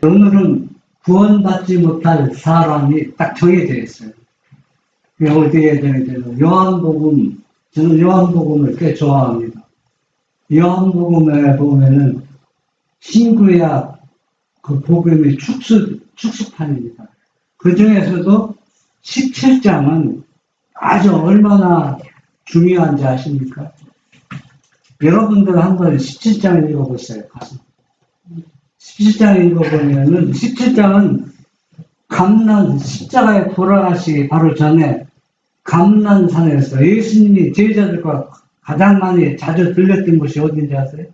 오늘은 구원받지 못할 사람이 딱 정해져 있어요. 어디에 정해져? 요한복음, 저는 요한복음을 꽤 좋아합니다. 요한복음에 보면은 신구약 그 복음의 축소판입니다. 그 중에서도 17장은 아주 얼마나 중요한지 아십니까? 여러분들 한번 17장 읽어보세요. 가서. 17장 읽어보면은 17장은 감난 십자가에 돌아가시기 바로 전에 감난산에서 예수님이 제자들과 가장 많이 자주 들렸던 곳이 어딘지 아세요?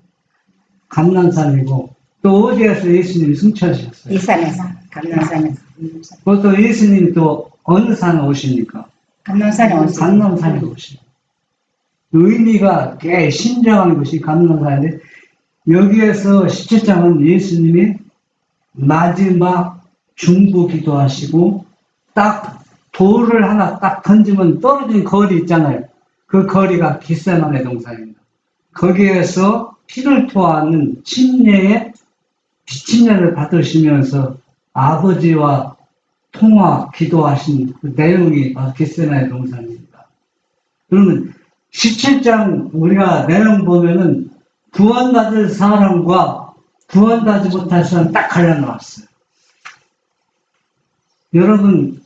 감난산이고 또 어디에서 예수님이 승천하셨어요? 이 산에서, 감난산에서. 또 예수님이 또 어느 산에 오십니까? 감난산에 오시죠. 감난산에 오십니다. 의미가 꽤 신령한 곳이 감난산인데 여기에서 17장은 예수님이 마지막 중보 기도하시고 딱 돌을 하나 딱 던지면 떨어진 거리 있잖아요. 그 거리가 겟세마네 동산입니다. 거기에서 피를 토하는 침례의 피침례를 받으시면서 아버지와 통화 기도하신 그 내용이 겟세마네 동산입니다. 그러면 17장 우리가 내용 보면은 구원받을 사람과 구원받지 못할 사람 딱 갈려놓았어요. 여러분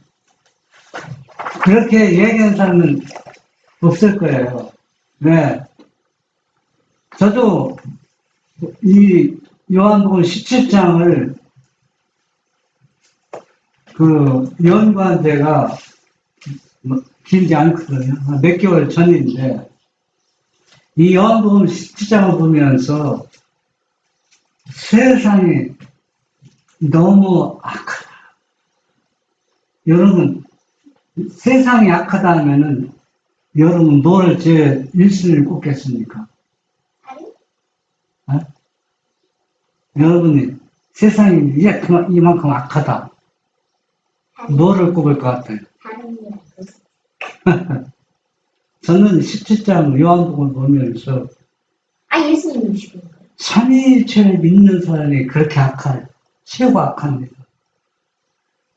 그렇게 얘기하는 사람은 없을 거예요. 네. 저도 이 요한복음 17장을 그 연구한 데가 길지 않거든요. 몇 개월 전인데 이 요한복음 17장을 보면서 세상이 너무 악하다. 여러분 세상이 악하다 하면은 여러분 뭘 제 1순위를 꼽겠습니까? 어? 여러분이 세상이 이만큼 악하다. 뭐를 꼽을 것 같아요? 저는 17장 요한복음을 보면서 예수님이시군요. 삼위일체를 믿는 사람이 그렇게 악한, 최고 악합니다.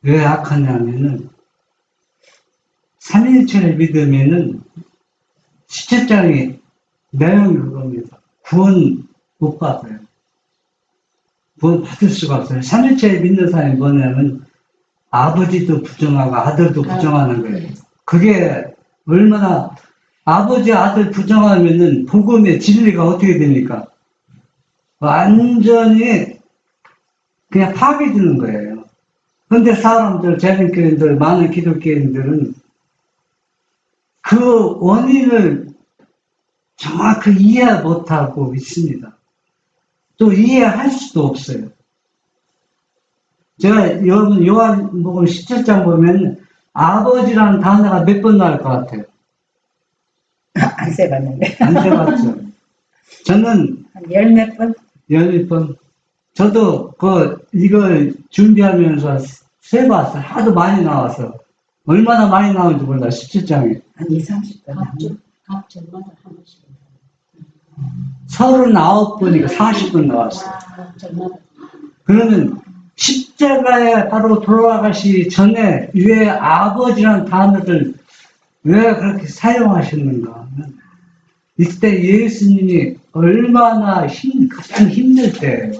왜 악하냐면은 삼위일체를 믿으면은 17장이 내용이 그겁니다. 구원 못 받아요. 구원 받을 수가 없어요. 삼위일체를 믿는 사람이 뭐냐면 아버지도 부정하고 아들도 부정하는 거예요. 그게 얼마나 아버지 아들 부정하면은 복음의 진리가 어떻게 됩니까? 완전히 그냥 파괴되는 거예요. 그런데 사람들, 재림교인들, 많은 기독교인들은 그 원인을 정확히 이해 못하고 있습니다. 또 이해할 수도 없어요. 제가 여러분 요한복음 17장 보면 아버지라는 단어가 몇 번 나올 것 같아요? 안 세봤는데. 안 세봤죠. 저는 한 열 몇 번? 열 번. 저도 이걸 준비하면서 세봤어요. 하도 많이 나와서. 얼마나 많이 나오는지 몰라, 17장에. 한 2, 30번. 각절마다 한 번씩. 39번이니까 40번 나왔어요. 각절마다. 그러면 십자가에 바로 돌아가시기 전에 왜 아버지라는 단어를 왜 그렇게 사용하셨는가 하면 이때 예수님이 얼마나 가장 힘들 때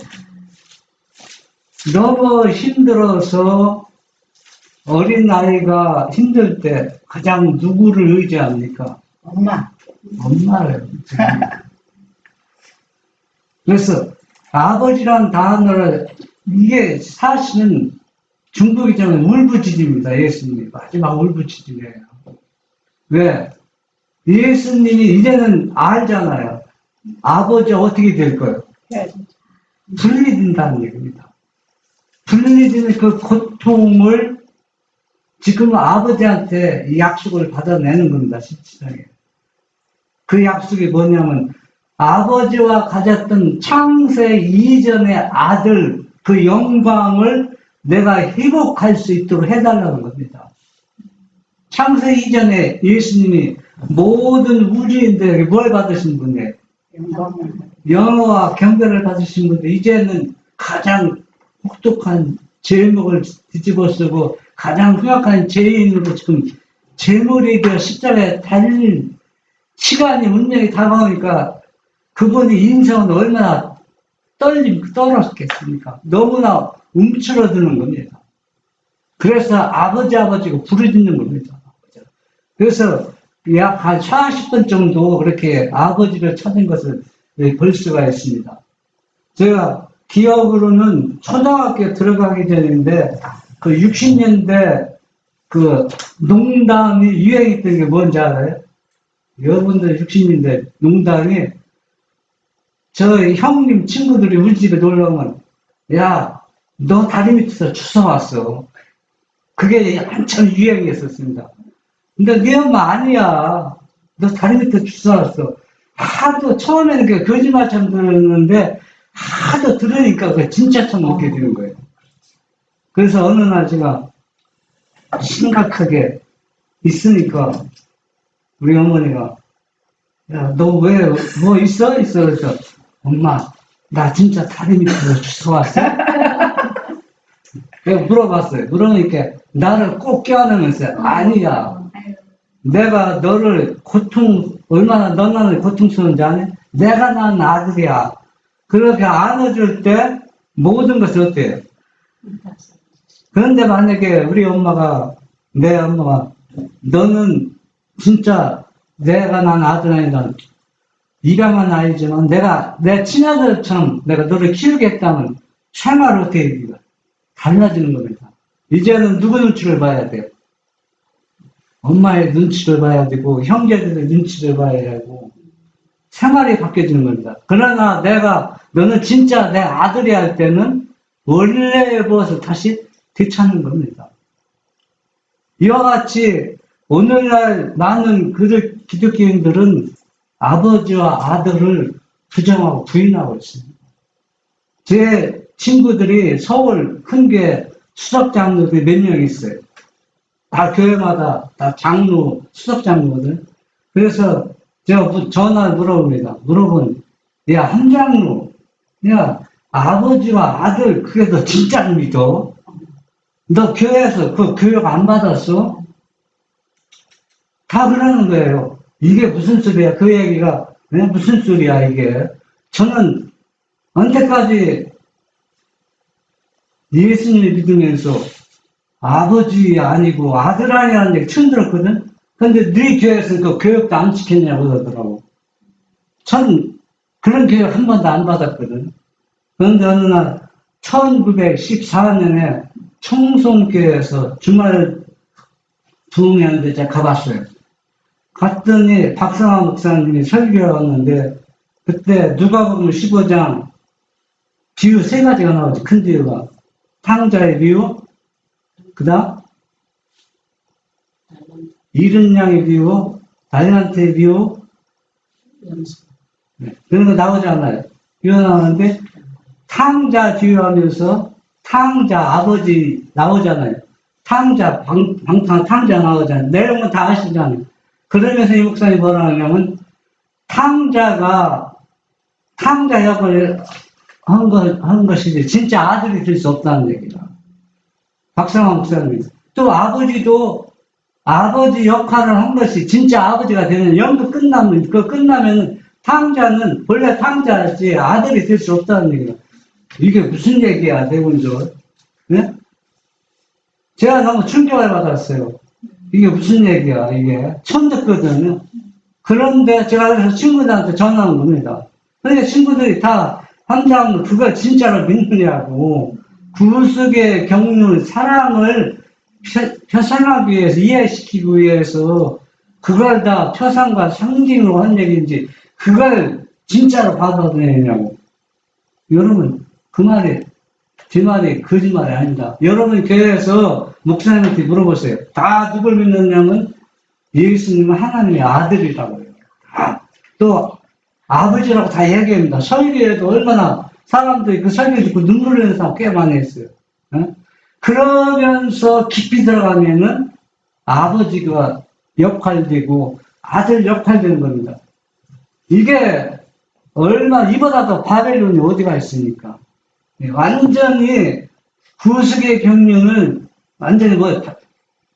너무 힘들어서 어린 아이가 힘들 때 가장 누구를 의지합니까? 엄마. 엄마를. 그래서 아버지란 단어를 이게 사실은 중보기 전에 울부짖습니다. 예수님이 마지막 울부짖음이에요. 왜? 예수님이 이제는 알잖아요. 아버지 어떻게 될 거예요? 분리된다는 얘기입니다. 분리되는 그 고통을 지금 아버지한테 이 약속을 받아내는 겁니다. 17장에. 그 약속이 뭐냐면 아버지와 가졌던 창세 이전의 아들 그 영광을 내가 회복할 수 있도록 해달라는 겁니다. 창세 이전에 예수님이 모든 우주인들에게 뭘 받으신 분이에요? 영어와 경배를 받으신 분들, 이제는 가장 혹독한 제목을 뒤집어 쓰고 가장 흉악한 죄인으로 지금 제물이 되어 십자가에 달릴 시간이 운명이 다가오니까 그분이 인생은 얼마나 떨었겠습니까? 너무나 움츠러드는 겁니다. 그래서 아버지고 부르짖는 겁니다. 그래서 약 한 40분 정도 그렇게 아버지를 찾은 것을 볼 수가 있습니다. 제가 기억으로는 초등학교 들어가기 전인데 그 60년대 그 농담이 유행했던 게 뭔지 알아요? 여러분들 60년대 농담이 저 형님 친구들이 우리 집에 놀러 오면 야, 너 다리 밑에서 주워 왔어. 그게 한참 유행이었었습니다. 근데 네 엄마 아니야. 너 다리 밑에 주워 왔어. 하도 처음에는 그 거짓말처럼 들었는데 하도 들으니까 그 진짜처럼 느껴지는 거예요. 그래서 어느 날 제가 심각하게 있으니까 우리 어머니가 야, 너 왜, 뭐 있어? 그래서 엄마, 나 진짜 다리 밑에서 주워 왔어? 내가 물어봤어요. 물으니까 나를 꼭 껴안으면서 아니야. 내가 너를 얼마나 너는 고통스러운지 아니? 내가 낳은 아들이야. 그렇게 안아줄 때 모든 것이 어때요? 그런데 만약에 우리 엄마가, 내 엄마가, 너는 진짜 내가 낳은 아들 아니다. 입양한 아이지만 내 친아들처럼 내가 너를 키우겠다면 생활을 어떻게 달라지는 겁니다. 이제는 누구 눈치를 봐야 돼요? 엄마의 눈치를 봐야 되고 형제들의 눈치를 봐야 하고 생활이 바뀌어지는 겁니다. 그러나 너는 진짜 내 아들이 할 때는 원래의 무엇을 다시 되찾는 겁니다. 이와 같이 오늘날 많은 기독교인들은 아버지와 아들을 부정하고 부인하고 있습니다. 제 친구들이 서울 큰 게 수석장로들이 몇 명 있어요. 다 교회마다 다 장로, 수석장로거든. 그래서 제가 전화를 물어보면, 야, 한장로, 야, 아버지와 아들, 그게 너 진짜 믿어? 너 교회에서 그 교육 안 받았어? 다 그러는 거예요. 이게 무슨 소리야? 그 얘기가 무슨 소리야 이게? 저는 언제까지 예수님을 믿으면서 아버지 아니고 아들 아니라는 얘기 처음 들었거든? 근데 네 교회에서는 그 교육도 안 지켰냐고 그러더라고. 전 그런 교육 한 번도 안 받았거든. 그런데 어느 날 1914년에 청송교회에서 주말 부흥회하는데 제가 가봤어요. 갔더니 박상환 목사님이 설교하는데 그때 누가복음 15장 비유 3가지가 나오지. 큰 비유가 탕자의 비유, 그다음 잃은 양의 비유, 달란트의 비유, 그런 거 나오지 않아요. 비유 나오는데 탕자 비유하면서 탕자 아버지 나오잖아요. 탕자 방탕 탕자 나오잖아요. 내용은 다 아시잖아요. 그러면서 이 목사님이 뭐라 하냐면 탕자 역할을 한 것이지 진짜 아들이 될 수 없다는 얘기다. 박상환 목사님이 또 아버지도 아버지 역할을 한 것이 진짜 아버지가 되는 연극 끝나면 탕자는 본래 탕자지 아들이 될 수 없다는 얘기다. 이게 무슨 얘기야 대본적으로? 네? 제가 너무 충격을 받았어요. 이게 무슨 얘기야, 이게. 처음 듣거든요. 그런데 제가 그래서 친구들한테 전화한 겁니다. 그러니까 친구들이 다 함장로 그걸 진짜로 믿느냐고. 구속의 경륜, 사랑을 표상하기 위해서, 이해시키기 위해서, 그걸 다 표상과 상징으로 한 얘기인지, 그걸 진짜로 받아들이냐고. 여러분, 제 말이 거짓말이 아닙니다. 여러분 교회에서 목사님한테 물어보세요. 다 누굴 믿느냐면 예수님은 하나님의 아들이라고 해요. 또 아버지라고 다 얘기합니다. 설교에도 얼마나 사람들이 그 설교 듣고 눈물 흘리는 사람 꽤 많이 있어요. 그러면서 깊이 들어가면은 아버지가 역할되고 아들 역할되는 겁니다. 이게 이보다 더 바벨론이 어디가 있습니까? 예, 완전히 구속의 경륜을 완전히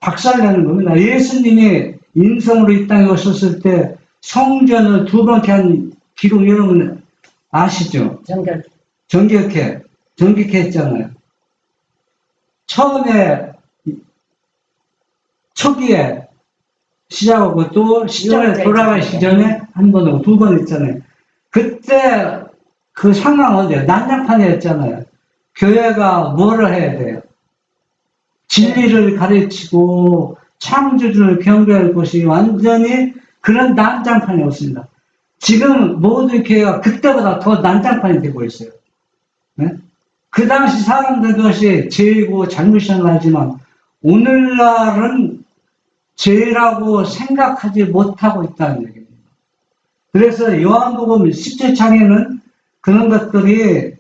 박살내는 겁니다. 예수님이 인성으로 이 땅에 오셨을 때 성전을 2번째 한 기록 여러분 아시죠? 정격해 했잖아요. 처음에 초기에 시작하고 또 시절에 돌아가시기 전에 한 번 하고 2번 했잖아요. 그때 그 상황은 어때요? 난장판이었잖아요. 교회가 뭐를 해야 돼요? 진리를 가르치고 창조주를 경배할 곳이 완전히 그런 난장판이었습니다. 지금 모든 교회가 그때보다 더 난장판이 되고 있어요. 네? 그 당시 사람들 것이 죄이고 잘못이라고 하지만 오늘날은 죄라고 생각하지 못하고 있다는 얘기입니다. 그래서 요한복음 17장에는 그런 것들이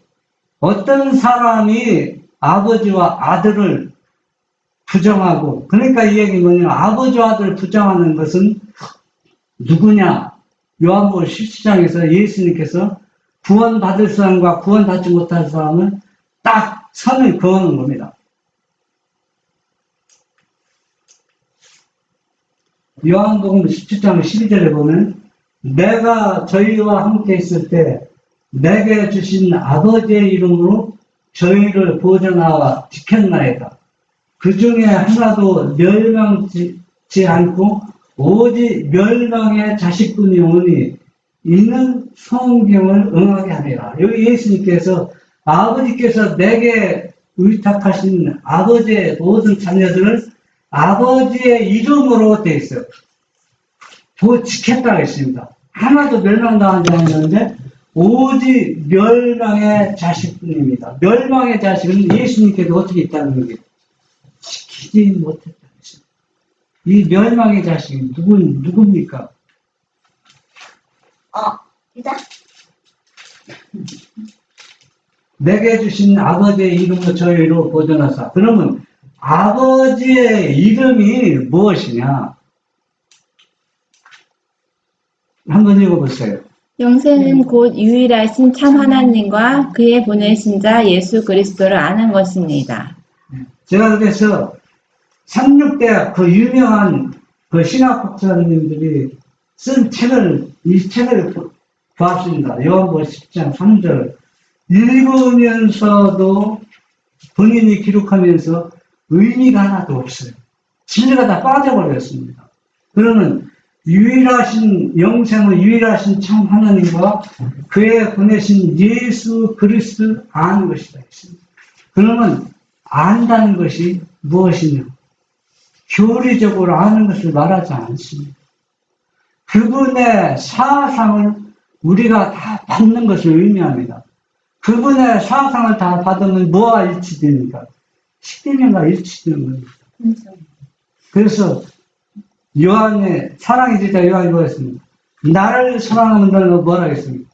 어떤 사람이 아버지와 아들을 부정하고, 그러니까 이 얘기는 뭐냐면 아버지와 아들을 부정하는 것은 누구냐? 요한복음 17장에서 예수님께서 구원받을 사람과 구원받지 못할 사람은 딱 선을 그어놓은 겁니다. 요한복음 17장 12절에 보면 내가 저희와 함께 있을 때 내게 주신 아버지의 이름으로 저희를 보존하와 지켰나이다. 그 중에 하나도 멸망치 않고 오직 멸망의 자식뿐이 오니 이는 성경을 응하게 하리라. 여기 예수님께서 아버지께서 내게 의탁하신 아버지의 모든 자녀들을 아버지의 이름으로 되어 있어요. 지켰다고 했습니다. 하나도 멸망당하지 않았는데 오직 멸망의 자식뿐입니다. 멸망의 자식은 예수님께서 어떻게 있다는 거예요? 지키지 못했다고 했습니다. 이 멸망의 자식이 누굽니까? 일단 내게 주신 아버지의 이름으로 저희로 보존하사. 그러면 아버지의 이름이 무엇이냐? 한번 읽어보세요. 영생은 곧 유일하신 참 하나님과 그의 보내신 자 예수 그리스도를 아는 것입니다. 제가 그래서 36대 그 유명한 그 신학 박사님들이 쓴 이 책을 보았습니다. 요한복음 10장 3절. 읽으면서도 본인이 기록하면서 의미가 하나도 없어요. 진리가 다 빠져버렸습니다. 그러면 유일하신 영생의 유일하신 참 하나님과 그의 보내신 예수 그리스도 아는 것이다. 그러면 안다는 것이 무엇이냐? 교리적으로 아는 것을 말하지 않습니다. 그분의 사상을 우리가 다 받는 것을 의미합니다. 그분의 사상을 다 받으면 뭐와 일치됩니까? 십계명과 일치되는 겁니다. 그래서 요한의 사랑의 제자 요한이 뭐였습니까? 나를 사랑하는 자는 뭐라 했습니까?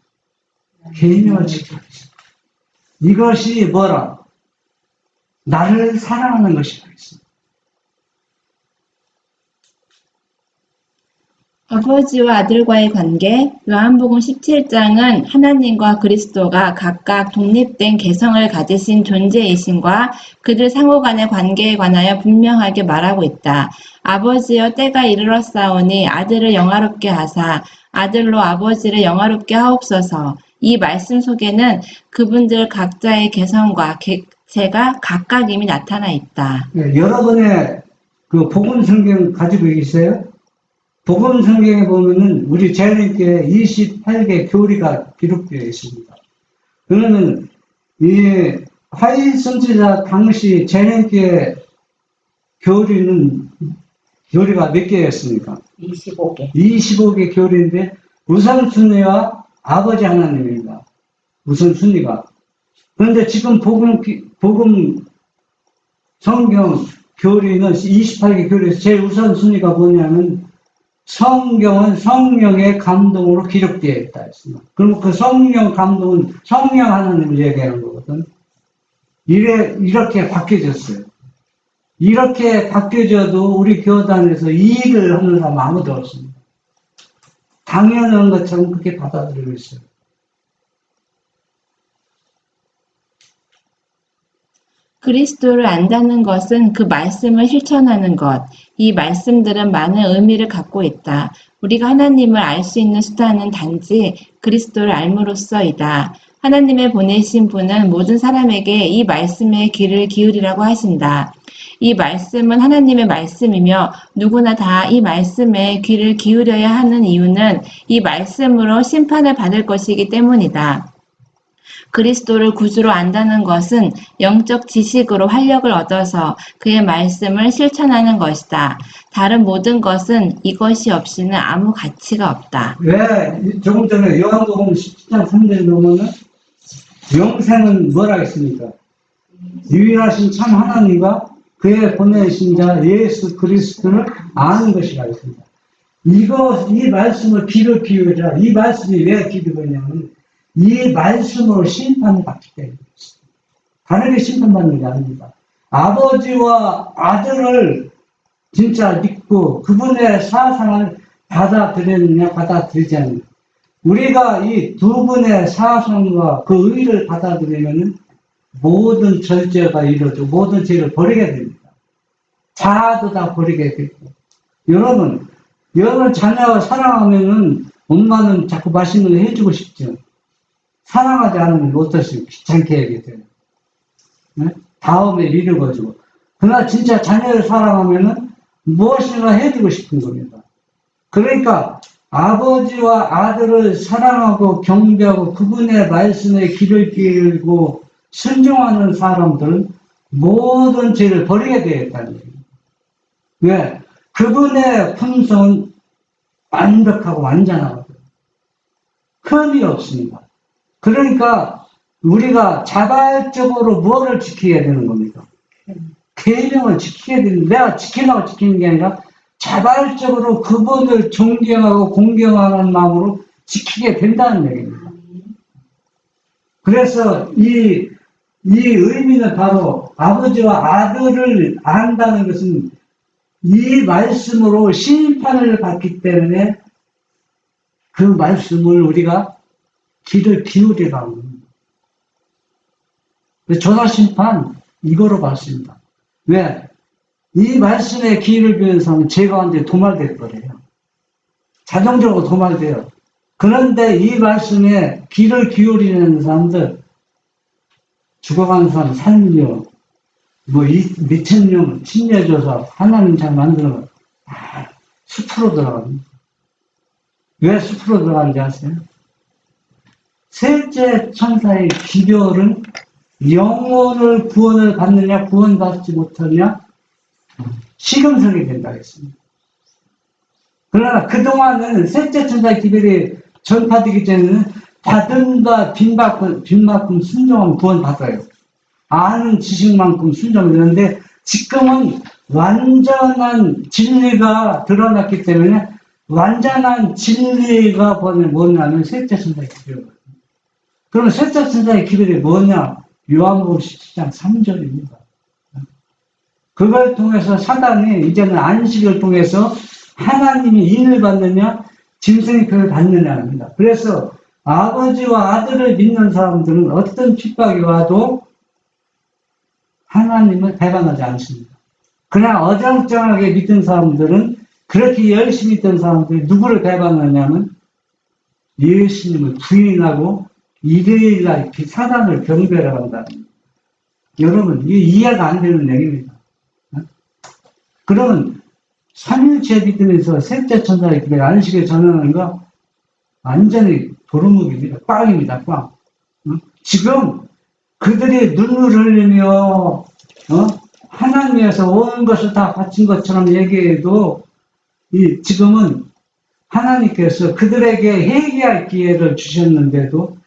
계명을 지켜야겠습니다. 이것이 뭐라? 나를 사랑하는 것이라 했습니다. 아버지와 아들과의 관계, 요한복음 17장은 하나님과 그리스도가 각각 독립된 개성을 가지신 존재이신과 그들 상호 간의 관계에 관하여 분명하게 말하고 있다. 아버지여 때가 이르렀사오니 아들을 영화롭게 하사 아들로 아버지를 영화롭게 하옵소서. 이 말씀 속에는 그분들 각자의 개성과 객체가 각각 이미 나타나 있다. 네, 여러분의 그 복음 성경 가지고 계세요? 복음 성경에 보면은 우리 재림교회 28개 교리가 기록되어 있습니다. 그러면 이 화일 선지자 당시 재림교회 교리가 몇 개였습니까? 25개. 25개 교리인데 우선순위와 아버지 하나님입니다. 우선순위가. 그런데 지금 복음 성경 교리는 28개 교리에서 제일 우선순위가 뭐냐면 성경은 성령의 감동으로 기록되어 있다 했습니다. 그럼 그 성령 감동은 성령 하나님을 얘기하는 거거든. 이렇게 바뀌어졌어요. 이렇게 바뀌어져도 우리 교단에서 이 일을 하는 사람 아무도 없습니다. 당연한 것처럼 그렇게 받아들이고 있어요. 그리스도를 안다는 것은 그 말씀을 실천하는 것. 이 말씀들은 많은 의미를 갖고 있다. 우리가 하나님을 알 수 있는 수단은 단지 그리스도를 알므로써이다. 하나님의 보내신 분은 모든 사람에게 이 말씀에 귀를 기울이라고 하신다. 이 말씀은 하나님의 말씀이며 누구나 다 이 말씀에 귀를 기울여야 하는 이유는 이 말씀으로 심판을 받을 것이기 때문이다. 그리스도를 구주로 안다는 것은 영적 지식으로 활력을 얻어서 그의 말씀을 실천하는 것이다. 다른 모든 것은 이것이 없이는 아무 가치가 없다. 왜 조금 전에 요한복음 17장 3절에 보면은 영생은 뭐라 했습니까? 유일하신 참 하나님과 그의 보내신 자 예수 그리스도를 아는 것이라 했습니다. 이 말씀을 귀를 기울이자. 이 말씀이 왜 기울이냐면 이 말씀으로 심판을 받기 때문입니다. 다르게 심판받는 게 아닙니다. 아버지와 아들을 진짜 믿고 그분의 사상을 받아들였느냐 받아들이지 않느냐. 우리가 이 두 분의 사상과 그 의를 받아들이면 모든 절제가 이루어지고 모든 죄를 버리게 됩니다. 자아도 다 버리게 되고. 여러분 자녀가 사랑하면은 엄마는 자꾸 맛있는 거 해주고 싶죠. 사랑하지 않으면 어떠시고 귀찮게 하게 돼요. 네? 다음에 미루어지고. 그러나 진짜 자녀를 사랑하면은 무엇인가 해주고 싶은 겁니다. 그러니까 아버지와 아들을 사랑하고 경배하고 그분의 말씀에 귀를 기울이고 순종하는 사람들은 모든 죄를 버리게 되었다는 얘기입니다. 왜? 그분의 품성은 완벽하고 완전하거든요. 흠이 없습니다. 그러니까 우리가 자발적으로 무엇을 지켜야 되는 겁니까? 계명을 지켜야 되는, 내가 지키려고 지키는 게 아니라 자발적으로 그분을 존경하고 공경하는 마음으로 지키게 된다는 얘기입니다. 그래서 이 의미는 바로 아버지와 아들을 안다는 것은 이 말씀으로 심판을 받기 때문에 그 말씀을 우리가 귀를 기울이라고 합니다. 조사심판 이거로 봤습니다. 왜? 이 말씀에 귀를 기울이는 사람은 죄 가운데 도말될 거래요. 자동적으로 도말돼요. 그런데 이 말씀에 귀를 기울이는 사람들, 죽어가는 사람 살려, 미천령, 침례조사, 하나님 잘 만드는 거, 숲으로 들어갑니다. 왜 숲으로 들어가는지 아세요? 셋째 천사의 기별은 영혼을 구원을 받느냐, 구원받지 못하느냐, 시금석이 된다 했습니다. 그러나 그동안은 셋째 천사의 기별이 전파되기 전에는 받은 바 빈만큼 순종하면 구원받아요. 아는 지식만큼 순종을 하는데 지금은 완전한 진리가 드러났기 때문에 완전한 진리가 뭐냐면 셋째 천사의 기별이거든요. 그럼 셋째 천사의 기별이 뭐냐? 요한복음 17장 3절입니다. 그걸 통해서 사단이 이제는 안식을 통해서 하나님이 인을 받느냐, 짐승의 표를 받느냐 합니다. 그래서 아버지와 아들을 믿는 사람들은 어떤 핍박이 와도 하나님을 배반하지 않습니다. 그러나 어정쩡하게 믿는 사람들은 그렇게 열심히 믿던 사람들이 누구를 배반하냐면 예수님을 부인하고 일요일날 사단을 경배를 한다. 여러분, 이게 이해가 안 되는 얘기입니다. 그러면 삼일체 믿으면서 셋째 천사의 기별 안식에 전하는 거 완전히 도루묵입니다. 빵입니다. 빵. 지금 그들이 눈을 흘리며 하나님에서 온 것을 다 바친 것처럼 얘기해도 지금은 하나님께서 그들에게 회개할 기회를 주셨는데도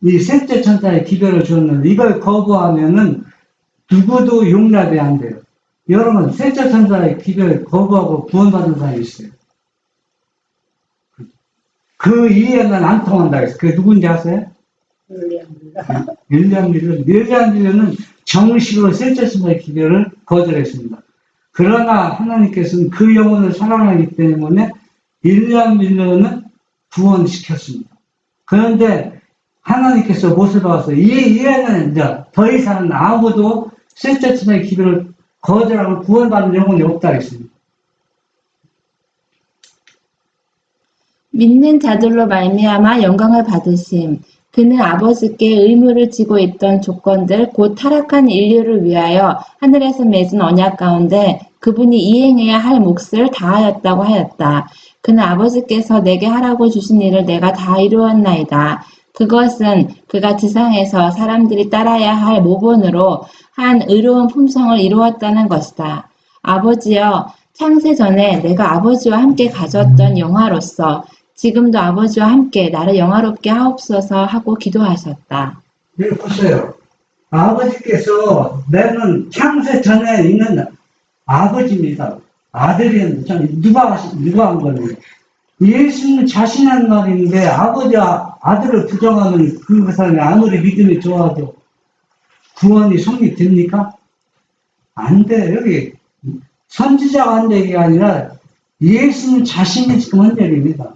이 셋째 천사의 기별을 주었는데 이걸 거부하면은 누구도 용납이 안 돼요. 여러분, 셋째 천사의 기별을 거부하고 구원받은 사람이 있어요. 그 이해는 안 통한다 했어요. 그게 누군지 아세요? 윌리엄 밀러는 정식으로 셋째 천사의 기별을 거절했습니다. 그러나 하나님께서는 그 영혼을 사랑하기 때문에 윌리엄 밀러는 구원시켰습니다. 그런데 하나님께서 못을 봐서 이 이해는 이제 더 이상 아무도 셋째 천사의 기도를 거절하고 구원받는 영혼이 없다 했습니다. 믿는 자들로 말미암아 영광을 받으심. 그는 아버지께 의무를 지고 있던 조건들 곧 타락한 인류를 위하여 하늘에서 맺은 언약 가운데 그분이 이행해야 할 몫을 다하였다고 하였다. 그는 아버지께서 내게 하라고 주신 일을 내가 다 이루었나이다. 그것은 그가 지상에서 사람들이 따라야 할 모본으로 한 의로운 품성을 이루었다는 것이다. 아버지여, 창세 전에 내가 아버지와 함께 가졌던 영화로서 지금도 아버지와 함께 나를 영화롭게 하옵소서 하고 기도하셨다. 여기 보세요. 아버지께서 내는 창세 전에 있는 아버지입니다. 아들이었는데, 누가 한 거예요? 예수님 자신이 한 말인데, 아버지와 아들을 부정하면 그 사람이 아무리 믿음이 좋아도 구원이 성립됩니까? 안 돼. 여기 선지자가 한 얘기가 아니라 예수님 자신이 지금 한 얘기입니다.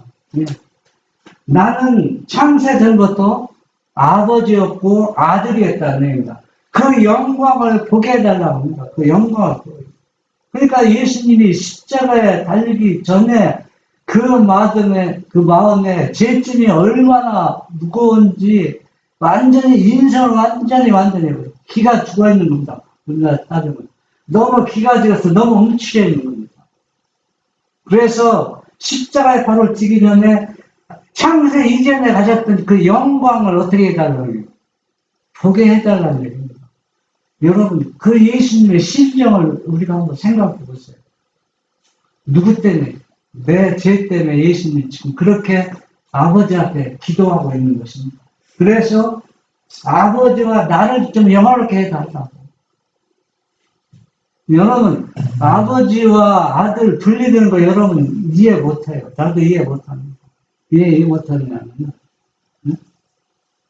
나는 창세 전부터 아버지였고 아들이었다는 얘기입니다. 그 영광을 보게 해달라고 합니다. 그 영광을 보게. 그러니까 예수님이 십자가에 달리기 전에 그 마음에 죄짐이 얼마나 무거운지 완전히 기가 죽어 있는 겁니다. 우리가 따지면. 너무 기가 죽어서 너무 훔치게 있는 겁니다. 그래서 십자가에 바로 지기 전에 창세 이전에 가졌던 그 영광을 어떻게 해달라는 보게 해달라는 얘기입니다. 여러분, 그 예수님의 심정을 우리가 한번 생각해 보세요. 누구 때문에? 내 죄 때문에 예수님이 지금 그렇게 아버지 앞에 기도하고 있는 것입니다. 그래서 아버지와 나를 좀 영화롭게 해달라고. 여러분, 아버지와 아들 분리되는 거 여러분 이해 못해요. 나도 이해 못합니다. 이해 못하냐면,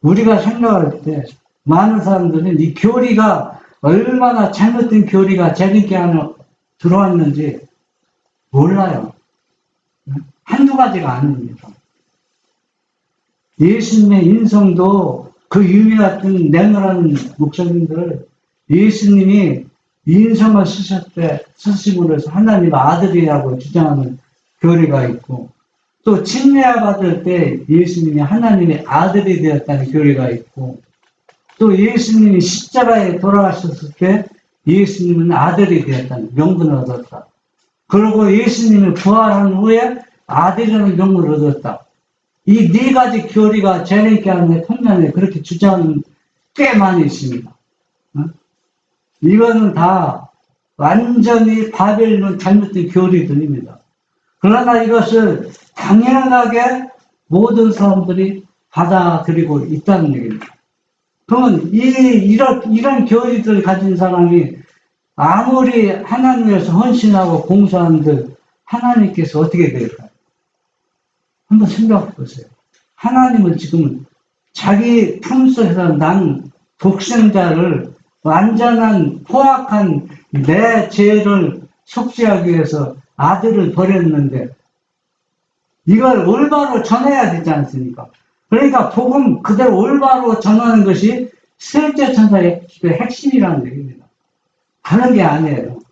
우리가 생각할 때 많은 사람들은 이 교리가 얼마나 잘못된 교리가 재밌게 들어왔는지 몰라요. 한두 가지가 아닙니다. 예수님의 인성도 그 유명한 냉철한 목사님들, 예수님이 인성을 쓰심으로 해서 하나님 아들이라고 주장하는 교리가 있고, 또 침례 받을 때 예수님이 하나님의 아들이 되었다는 교리가 있고, 또 예수님이 십자가에 돌아가셨을 때 예수님은 아들이 되었다는 명분을 얻었다. 그리고 예수님이 부활한 후에 아들이라는 명분을 얻었다. 이 네 가지 교리가 재밌게 하는 통면에 그렇게 주장하는 꽤 많이 있습니다. 이거는 다 완전히 바벨론 잘못된 교리들입니다. 그러나 이것을 당연하게 모든 사람들이 받아들이고 있다는 얘기입니다. 그러면 이런 교리들을 가진 사람이 아무리 하나님 위해서 헌신하고 봉사하는데 하나님께서 어떻게 될까요? 한번 생각해 보세요. 하나님은 지금 자기 품속에서 난 독생자를 완전한 포악한 내 죄를 속죄하기 위해서 아들을 버렸는데 이걸 올바로 전해야 되지 않습니까? 그러니까 복음 그대로 올바로 전하는 것이 셋째 천사의 핵심이라는 얘기입니다. 다른 게 아니에요.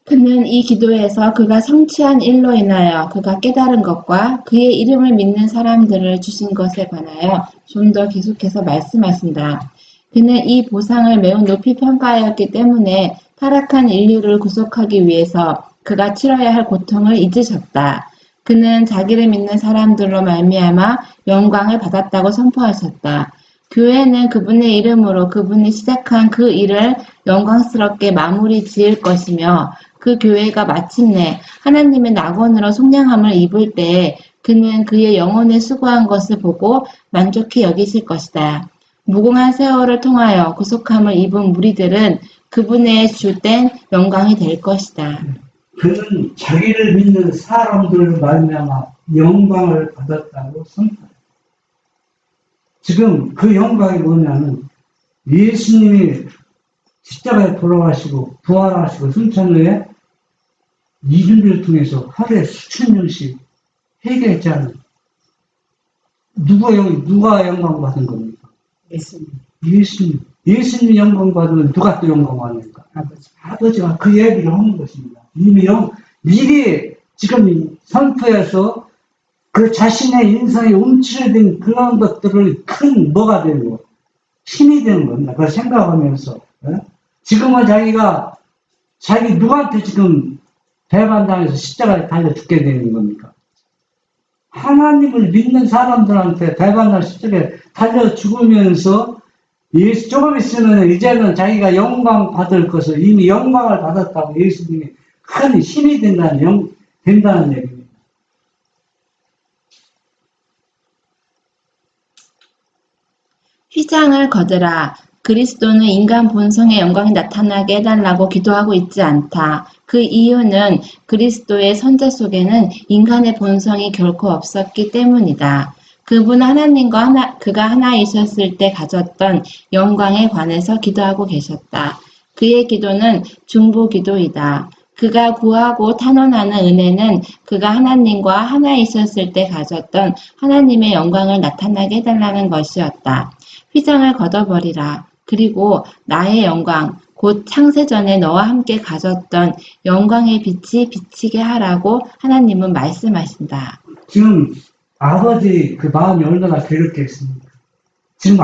그는 이 기도에서 그가 성취한 일로 인하여 그가 깨달은 것과 그의 이름을 믿는 사람들을 주신 것에 관하여 좀 더 계속해서 말씀하신다. 그는 이 보상을 매우 높이 평가하였기 때문에 타락한 인류를 구속하기 위해서 그가 치러야 할 고통을 잊으셨다. 그는 자기를 믿는 사람들로 말미암아 영광을 받았다고 선포하셨다. 교회는 그분의 이름으로 그분이 시작한 그 일을 영광스럽게 마무리 지을 것이며 그 교회가 마침내 하나님의 낙원으로 속량함을 입을 때에 그는 그의 영혼에 수고한 것을 보고 만족히 여기실 것이다. 무궁한 세월을 통하여 구속함을 입은 무리들은 그분의 주된 영광이 될 것이다. 그는 자기를 믿는 사람들을 말미암아 영광을 받았다고 선포해요. 지금 그 영광이 뭐냐면 예수님이 십자가에 돌아가시고 부활하시고 승천 후에 이준비를 통해서 하루에 수천 명씩 회개했잖아요. 누가 영광 받은 겁니까? 예수님, 예수님 영광 받으면 누가 또 영광하니까? 아버지. 아버지가 그 얘기를 하는 것입니다. 이미 미리 지금 선포해서 그 자신의 인생에 움츠러든 그런 것들을 큰 뭐가 되는 거, 힘이 되는 겁니다. 그걸 생각하면서. 지금은 자기 누구한테 지금 배반당해서 십자가에 달려 죽게 되는 겁니까? 하나님을 믿는 사람들한테 배반당 십자가에 달려 죽으면서 조금 있으면 이제는 자기가 영광 받을 것을 이미 영광을 받았다고 예수님이 큰 힘이 된다는 얘기입니다. 휘장을 거두라. 그리스도는 인간 본성의 영광이 나타나게 해달라고 기도하고 있지 않다. 그 이유는 그리스도의 선자 속에는 인간의 본성이 결코 없었기 때문이다. 그분은 하나님과 그가 하나이셨을 때 가졌던 영광에 관해서 기도하고 계셨다. 그의 기도는 중보기도이다. 그가 구하고 탄원하는 은혜는 그가 하나님과 하나이셨을 때 가졌던 하나님의 영광을 나타나게 해달라는 것이었다. 휘장을 걷어버리라. 그리고 나의 영광, 곧 창세전에 너와 함께 가졌던 영광의 빛이 비치게 하라고 하나님은 말씀하신다. 지금 아버지 그 마음이 얼마나 괴롭겠습니까? 지금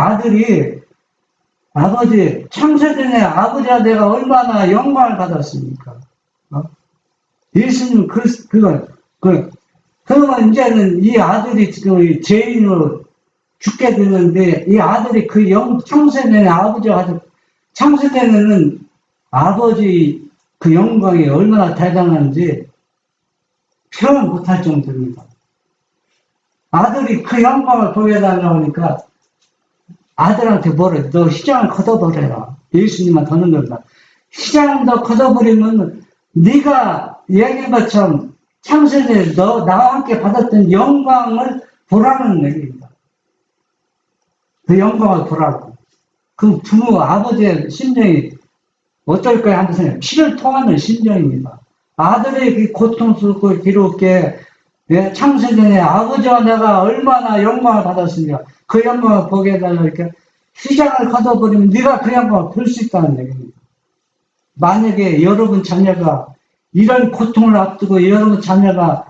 아버지 창세전에 아버지와 내가 얼마나 영광을 받았습니까? 예수님 그러면 이제는 이 아들이 지금 죄인으로 죽게 되는데 이 아들이 창세전에 아버지가 가지고 창세전에는 아버지 그 영광이 얼마나 대단한지 표현 못할 정도입니다. 아들이 그 영광을 보여달라고 하니까 아들한테 뭐래? 너 휘장을 걷어버려라. 예수님만 더는 겁니다. 휘장을 너 걷어버리면 네가 얘기한 것처럼 창세전에 나와 함께 받았던 영광을 보라는 얘기입니다. 그 영광을 보라고. 그 부모, 아버지의 심정이 어떨까요? 하는 생각, 피를 통하는 심정입니다. 아들의 그 고통스럽고 괴롭게 창세전에 아버지와 내가 얼마나 영광을 받았습니까? 그 영광을 보게 해달라고 이렇게 휘장을 걷어버리면 네가 그 영광을 볼 수 있다는 얘기입니다. 만약에 여러분 자녀가 이런 고통을 앞두고 여러분 자녀가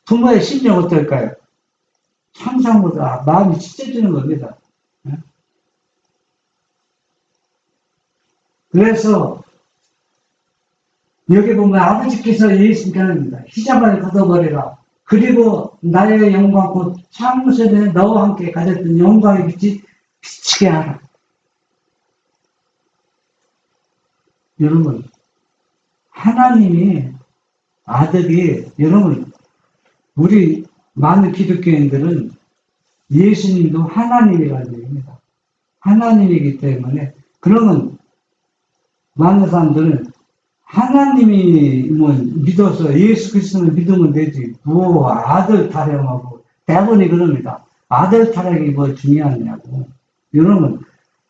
부모의 심정 어떨까요? 상상보다 마음이 찢어지는 겁니다. 그래서 여기 보면 아버지께서 예수님께 합니다. 휘장을 걷어버리라. 그리고 나의 영광 곧 창세전에 너와 함께 가졌던 영광의 빛이 비치게 하라. 여러분, 하나님이 아들이 여러분 우리 많은 기독교인들은 예수님도 하나님이라는 얘기입니다. 하나님이기 때문에 그러면 많은 사람들은 하나님이 믿어서 예수 그리스도를 믿으면 되지 아들 타령하고 대부분이 그럽니다. 아들 타령이 뭐 중요하냐고. 여러분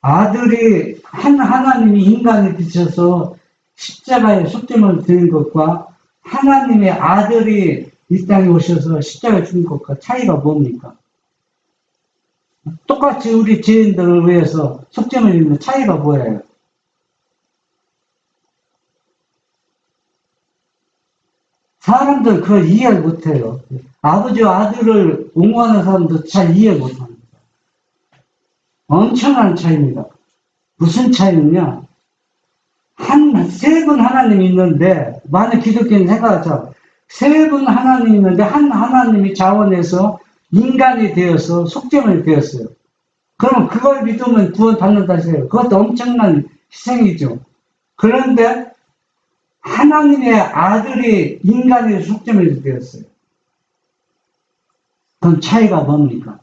아들이 하나님이 인간에 비춰서 십자가에 속죄를 드린 것과 하나님의 아들이 이 땅에 오셔서 십자가에 죽은 것과 차이가 뭡니까? 똑같이 우리 죄인들을 위해서 속죄를 입는 차이가 뭐예요? 사람들 그걸 이해를 못해요. 아버지와 아들을 옹호하는 사람도 잘 이해 못합니다. 엄청난 차이입니다. 무슨 차이냐? 세 분 하나님이 있는데, 많은 기독교인 생각하죠. 세 분 하나님이 있는데, 한 하나님이 자원해서 인간이 되어서 속죄물이 되었어요. 그러면 그걸 믿으면 구원 받는다 해요. 그것도 엄청난 희생이죠. 그런데, 하나님의 아들이 인간의 속죄물이 되었어요. 그럼 차이가 뭡니까?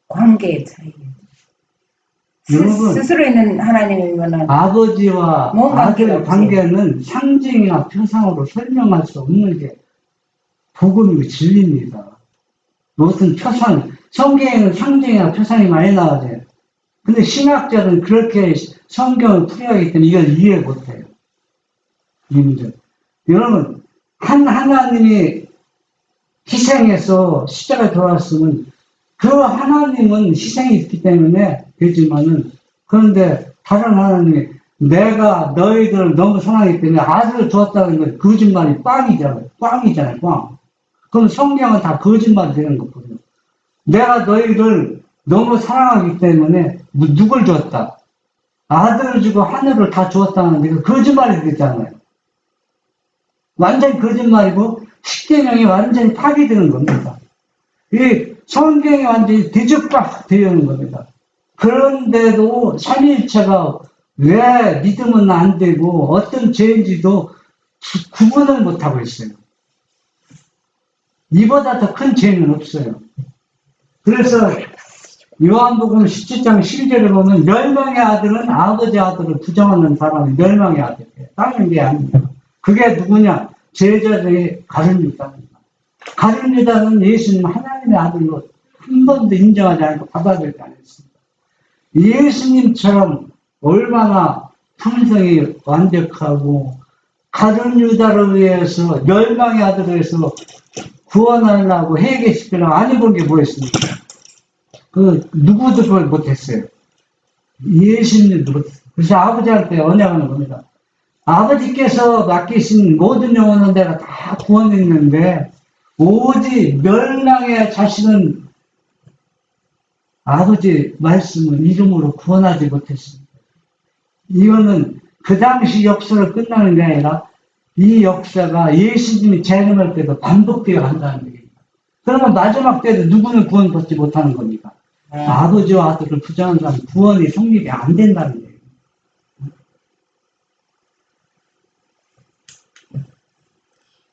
관계의 차이. 여러분, 스스로 있는 하나님이면은 아버지와 아들의 없지. 관계는 상징이나 표상으로 설명할 수 없는 게 복음이고 진리입니다. 무슨 표상, 성경에는 상징이나 표상이 많이 나와요. 근데 신학자들은 그렇게 성경을 풀이하기 때문에 이걸 이해 못해요. 이 문제. 여러분, 한 하나님이 희생해서 십자가에 돌아왔으면 그 하나님은 희생이 있기 때문에 되지만은 그런데 다른 하나님이 내가 너희들을 너무 사랑하기 때문에 아들을 주었다는 건 거짓말이 꽝이잖아요. 꽝. 그럼 성경은 다 거짓말이 되는 거거든요. 내가 너희를 너무 사랑하기 때문에 누굴 주었다? 아들을 주고 하늘을 다 주었다는 게 거짓말이 되잖아요. 완전히 거짓말이고 십계명이 완전히 파괴되는 겁니다. 이 성경이 완전히 뒤죽박 되는 겁니다. 그런데도 삼위일체가 왜 믿으면 안 되고 어떤 죄인지도 구분을 못하고 있어요. 이보다 더 큰 죄는 없어요. 그래서 요한복음 17장 12절에 보면 멸망의 아들은 아버지 아들을 부정하는 사람이 멸망의 아들이에요. 다른 게 아닙니다. 그게 누구냐? 제자들이 가룟 유다입니다. 가룟 유다는 예수님 하나님의 아들로 한 번도 인정하지 않고 받아들이지 않았습니다. 예수님처럼 얼마나 품성이 완벽하고 가룟 유다를 위해서 멸망의 아들을 위해서 구원하려고 회개시키려고 안 해본 게 뭐였습니까? 그 누구도 그걸 못했어요. 예수님도 못했어요. 그래서 아버지한테 언약하는 겁니다. 아버지께서 맡기신 모든 영혼은 내가 다 구원했는데 오직 멸망의 자식은 아버지 말씀을 이름으로 구원하지 못했습니다. 이거는 그 당시 역사로 끝나는 게 아니라 이 역사가 예수님이 재림할 때도 반복되어 간다는 얘기입니다. 그러면 마지막 때도 누구는 구원받지 못하는 겁니다. 아버지와 아들을 부정한 사람은 구원이 성립이 안 된다는 얘기입니다.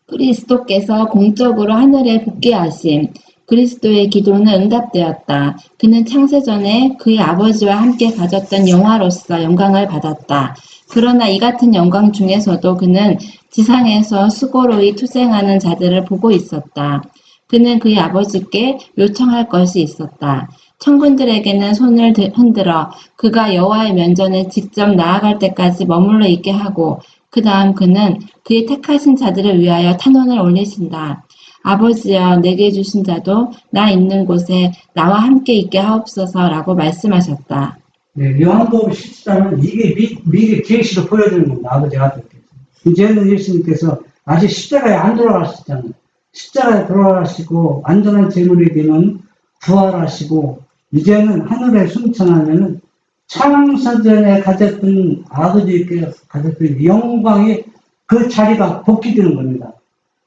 그리스도께서 공적으로 하늘에 복귀하심. 그리스도의 기도는 응답되었다. 그는 창세전에 그의 아버지와 함께 가졌던 영화로서 영광을 받았다. 그러나 이 같은 영광 중에서도 그는 지상에서 수고로이 투쟁하는 자들을 보고 있었다. 그는 그의 아버지께 요청할 것이 있었다. 천군들에게는 손을 흔들어 그가 여호와의 면전에 직접 나아갈 때까지 머물러 있게 하고 그 다음 그는 그의 택하신 자들을 위하여 탄원을 올리신다. 아버지여 내게 주신 자도 나 있는 곳에 나와 함께 있게 하옵소서라고 말씀하셨다. 네, 요한복음 17장은 이게 미리 계시로 보여주는 겁니다. 아버지 아들께서. 이제는 예수님께서 아직 십자가에 안 돌아가셨잖아요. 십자가에 돌아가시고 안전한 제물이 되면 부활하시고 이제는 하늘에 승천하면은 창세전에 가졌던 아버지께서 가졌던 영광이 그 자리가 복귀되는 겁니다.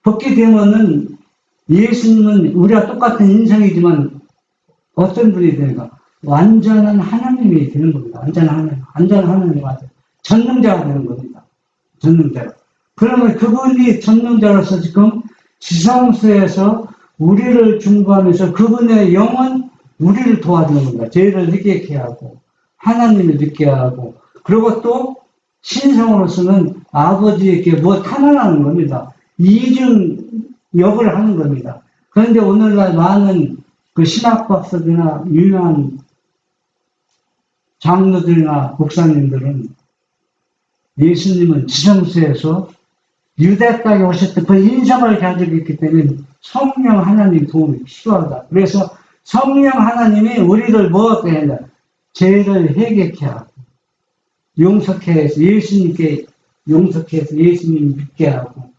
복귀되면은 예수님은 우리와 똑같은 인성이지만 어떤 분이 되는가? 완전한 하나님이 되는 겁니다. 완전한 하나님 맞아요. 전능자가 되는 겁니다. 전능자가. 그러면 그분이 전능자로서 지금 지성소에서 우리를 중보하면서 그분의 영은 우리를 도와주는 겁니다. 죄를 느끼게 하고 하나님을 느끼게 하고 그리고 또 신성으로서는 아버지에게 뭐 탄원하는 겁니다. 이중 역을 하는 겁니다. 그런데 오늘날 많은 그 신학박사들이나 유명한 장로들이나 목사님들은 예수님은 지성소에서 유대 땅에 오셨던 그 인성을 가지고 있기 때문에 성령 하나님 도움이 필요하다. 그래서 성령 하나님이 우리를 뭐하게 한다? 죄를 회개케 하고 용서케 해서 예수님께 용서케 해서 예수님 믿게 하고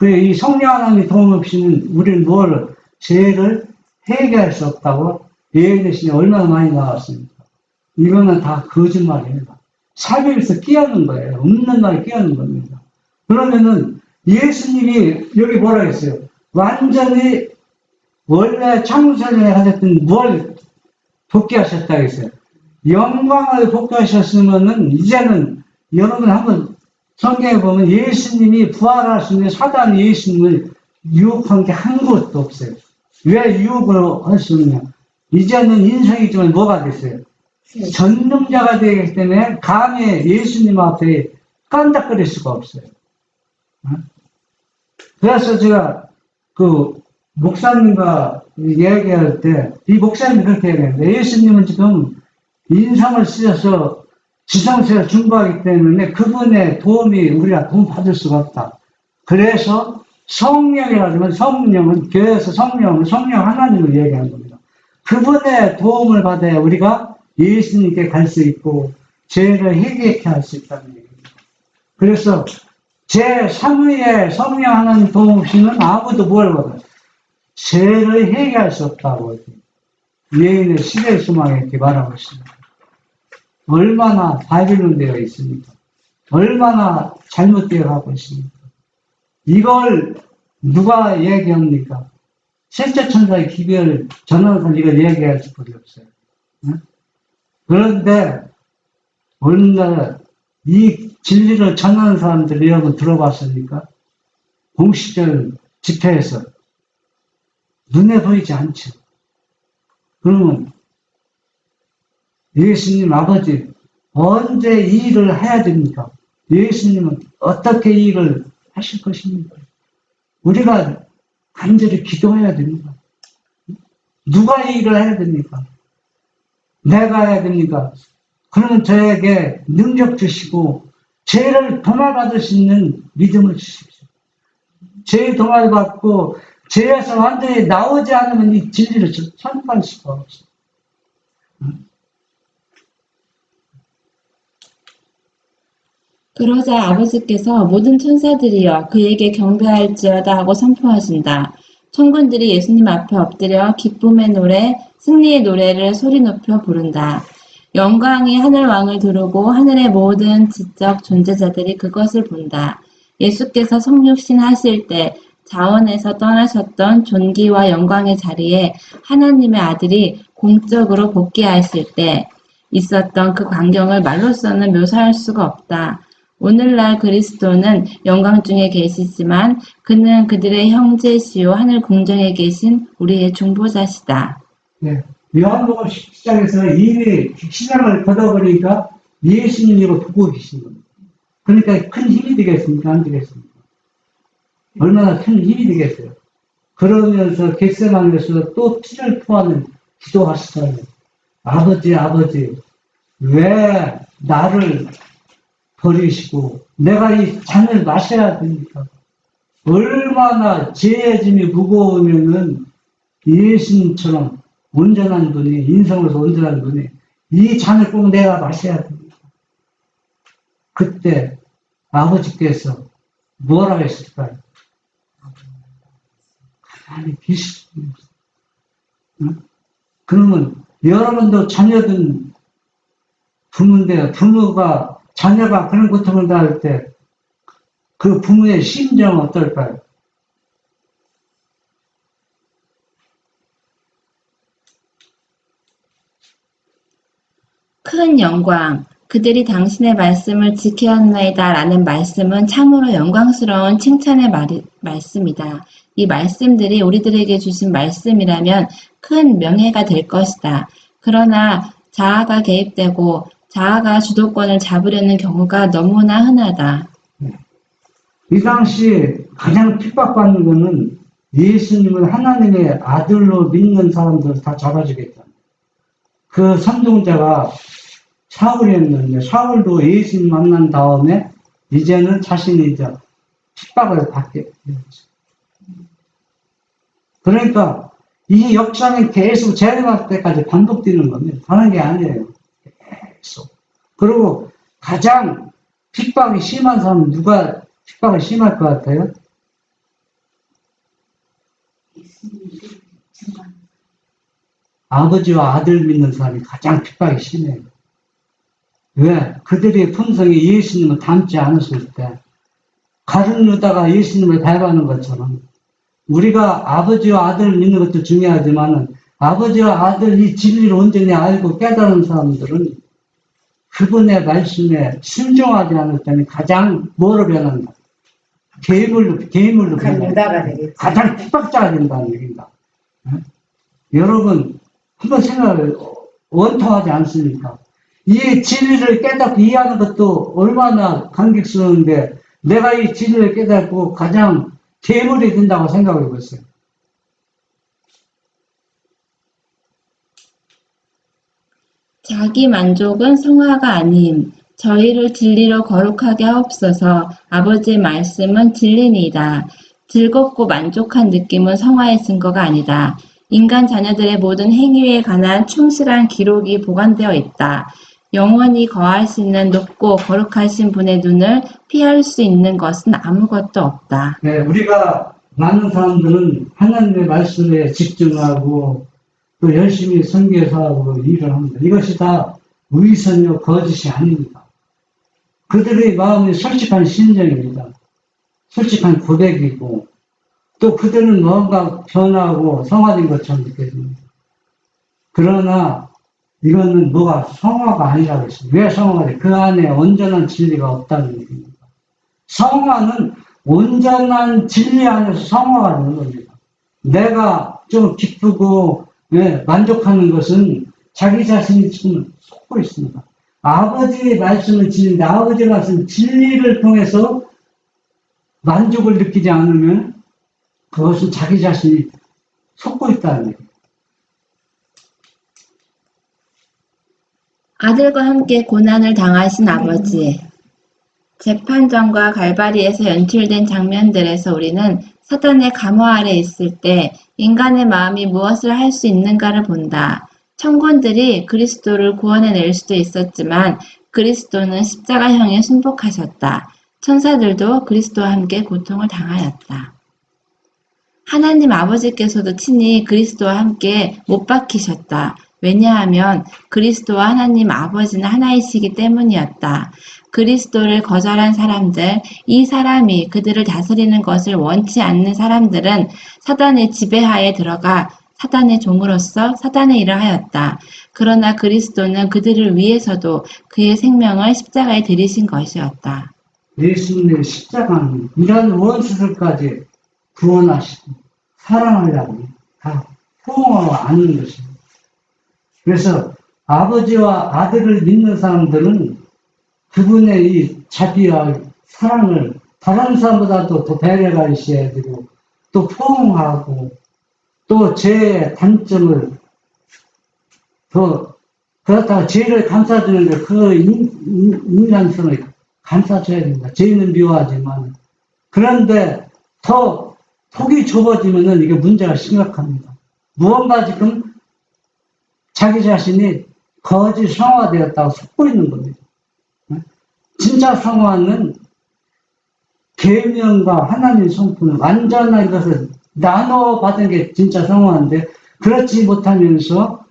이 성령 하나님의 도움 없이는 우리는 죄를 회개할 수 없다고 예언의 얼마나 많이 나왔습니까? 이거는 다 거짓말입니다. 사비에서 끼얹는 거예요. 없는 말에 끼얹는 겁니다. 그러면은 예수님이 여기 뭐라 했어요? 완전히 원래 창세전에 가졌던 뭘 복귀하셨다 했어요. 영광을 복귀하셨으면은 이제는 여러분 한번 성경에 보면 예수님이 부활하시면 사단이 예수님을 유혹한 게 한 곳도 없어요. 왜 유혹을 할 수 없냐? 이제는 인성이지만 뭐가 됐어요? 전능자가 되기 때문에 감히 예수님 앞에 깐닥거릴 수가 없어요. 그래서 제가 그 목사님과 이야기할 때 이 목사님이 그렇게 얘기했는데 예수님은 지금 인성을 쓰셔서 지성세를 중보하기 때문에 그분의 도움이 우리가 도움 받을 수가 없다. 그래서 성령이라고 하면 성령은 교회에서 성령 하나님을 얘기하는 겁니다. 그분의 도움을 받아야 우리가 예수님께 갈 수 있고 죄를 회개케 할 수 있다는 얘기입니다. 그래서 제3위의 성령 하나님 도움 없이는 아무도 뭘 받아요? 죄를 회개할 수 없다고 예인의 시대 소망에 이렇게 말하고 있습니다. 얼마나 바빌론되어 있습니까? 얼마나 잘못되어 가고 있습니까? 이걸 누가 얘기합니까? 셋째천사의 기별 전원선 이걸 얘기할 수밖에 없어요. 응? 그런데 오늘날 이 진리를 전하는 사람들 여러분 들어봤습니까? 공식적 집회에서 눈에 보이지 않죠. 그러면 예수님 아버지 언제 이 일을 해야 됩니까? 예수님은 어떻게 이 일을 하실 것입니까? 우리가 간절히 기도해야 됩니다. 누가 이 일을 해야 됩니까? 내가 해야 됩니까? 그러면 저에게 능력 주시고 죄를 도말받을 수 있는 믿음을 주십시오. 죄 도말받고 죄에서 완전히 나오지 않으면 이 진리를 선포할 수가 없어요. 그러자 아버지께서 모든 천사들이여 그에게 경배할지어다 하고 선포하신다. 천군들이 예수님 앞에 엎드려 기쁨의 노래, 승리의 노래를 소리 높여 부른다. 영광이 하늘 왕을 두르고 하늘의 모든 지적 존재자들이 그것을 본다. 예수께서 성육신 하실 때 자원에서 떠나셨던 존귀와 영광의 자리에 하나님의 아들이 공적으로 복귀하실 때 있었던 그 광경을 말로서는 묘사할 수가 없다. 오늘날 그리스도는 영광 중에 계시지만 그는 그들의 형제시요 하늘 궁정에 계신 우리의 중보자시다. 네. 요한복음 10장에서 이미 신앙을 걷어버리니까 예수님이고 보고 계신 겁니다. 그러니까 큰 힘이 되겠습니까? 안 되겠습니까? 얼마나 큰 힘이 되겠어요. 그러면서 겟세마네에서 또 피를 토하는 기도하시잖아요. 아버지, 왜 나를 버리시고 내가 이 잔을 마셔야 됩니까? 얼마나 죄의 짐이 무거우면은 예수님처럼 온전한 분이, 인성으로서 온전한 분이 이 잔을 꼭 내가 마셔야 됩니다. 그때 아버지께서 뭐라고 했을까요? 가만히 계시습니다. 응? 그러면 여러분도 자녀든 부모인데 자녀가 그런 고통을 당할 때 그 부모의 심정은 어떨까요? 큰 영광, 그들이 당신의 말씀을 지켰나이다 라는 말씀은 참으로 영광스러운 칭찬의 말씀이다. 이 말씀들이 우리들에게 주신 말씀이라면 큰 명예가 될 것이다. 그러나 자아가 개입되고 자아가 주도권을 잡으려는 경우가 너무나 흔하다. 이 당시 가장 핍박받는 것은 예수님을 하나님의 아들로 믿는 사람들을 다 잡아주겠다. 그 선동자가 사울이었는데 사울도 예수님 만난 다음에 이제는 자신이 이제 핍박을 받게 되었죠. 그러니까 이 역사는 계속 재림할 때까지 반복되는 겁니다. 다른 게 아니에요. 계속. 그리고 가장 핍박이 심한 사람은 누가 핍박이 심할 것 같아요? 아버지와 아들 믿는 사람이 가장 핍박이 심해요. 왜? 그들의 품성이 예수님을 닮지 않았을 때 가룟 유다가 예수님을 닮아하는 것처럼 우리가 아버지와 아들을 믿는 것도 중요하지만 아버지와 아들 이 진리를 온전히 알고 깨달은 사람들은 그분의 말씀에 순종하지 않을 때는 가장 뭐로 변한다? 괴물로 변한다. 가장 핍박자가 된다는 얘기입니다. 여러분 한번 생각을 원통하지 않습니까? 이 진리를 깨닫고 이해하는 것도 얼마나 감격스러운데 내가 이 진리를 깨닫고 가장 괴물이 된다고 생각해 보세요. 자기 만족은 성화가 아님 저희를 진리로 거룩하게 하옵소서. 아버지의 말씀은 진리니이다. 즐겁고 만족한 느낌은 성화의 증거가 아니다. 인간 자녀들의 모든 행위에 관한 충실한 기록이 보관되어 있다. 영원히 거하시는 높고 거룩하신 분의 눈을 피할 수 있는 것은 아무것도 없다. 네, 우리가 많은 사람들은 하나님의 말씀에 집중하고 또 열심히 선교사하고 일을 합니다. 이것이 다 위선이요 거짓이 아닙니다. 그들의 마음이 솔직한 심정입니다. 솔직한 고백이고 또 그들은 뭔가 변하고 성화된 것처럼 느껴집니다. 그러나 이거는 뭐가 성화가 아니라고 했습니다. 왜 성화가 돼? 그 안에 온전한 진리가 없다는 얘기입니다. 성화는 온전한 진리 안에서 성화가 되는 겁니다. 내가 좀 기쁘고 만족하는 것은 자기 자신이 지금 속고 있습니다. 아버지의 말씀은 진리인데 아버지의 말씀은 진리를 통해서 만족을 느끼지 않으면 그것은 자기 자신이 속고 있다는 얘기예요. 아들과 함께 고난을 당하신 아버지. 재판전과 갈바리에서 연출된 장면들에서 우리는 사탄의 감화 아래 있을 때 인간의 마음이 무엇을 할 수 있는가를 본다. 천군들이 그리스도를 구원해낼 수도 있었지만 그리스도는 십자가형에 순복하셨다. 천사들도 그리스도와 함께 고통을 당하였다. 하나님 아버지께서도 친히 그리스도와 함께 못 박히셨다. 왜냐하면 그리스도와 하나님 아버지는 하나이시기 때문이었다. 그리스도를 거절한 사람들, 이 사람이 그들을 다스리는 것을 원치 않는 사람들은 사단의 지배하에 들어가 사단의 종으로서 사단의 일을 하였다. 그러나 그리스도는 그들을 위해서도 그의 생명을 십자가에 들이신 것이었다. 예수님의 십자가는 이런 원수들까지 구원하시고 사랑하려고 다 포옹하고 안는 것입니다. 그래서 아버지와 아들을 믿는 사람들은 그분의 이 자비와 사랑을 다른 사람보다도 더 배려가 있어야 되고 또 포옹하고 또 죄의 단점을 더 그렇다고 죄를 감싸주는데 그 인간성을 감싸줘야 됩니다. 죄는 미워하지만 그런데 더 폭이 좁아지면은 이게 문제가 심각합니다. 무언가 지금 자기 자신이 거짓 성화되었다고 속고 있는 겁니다. 진짜 성화는 계명과 하나님 성품을 완전한 것을 나눠 받은 게 진짜 성화인데 그렇지 못하면서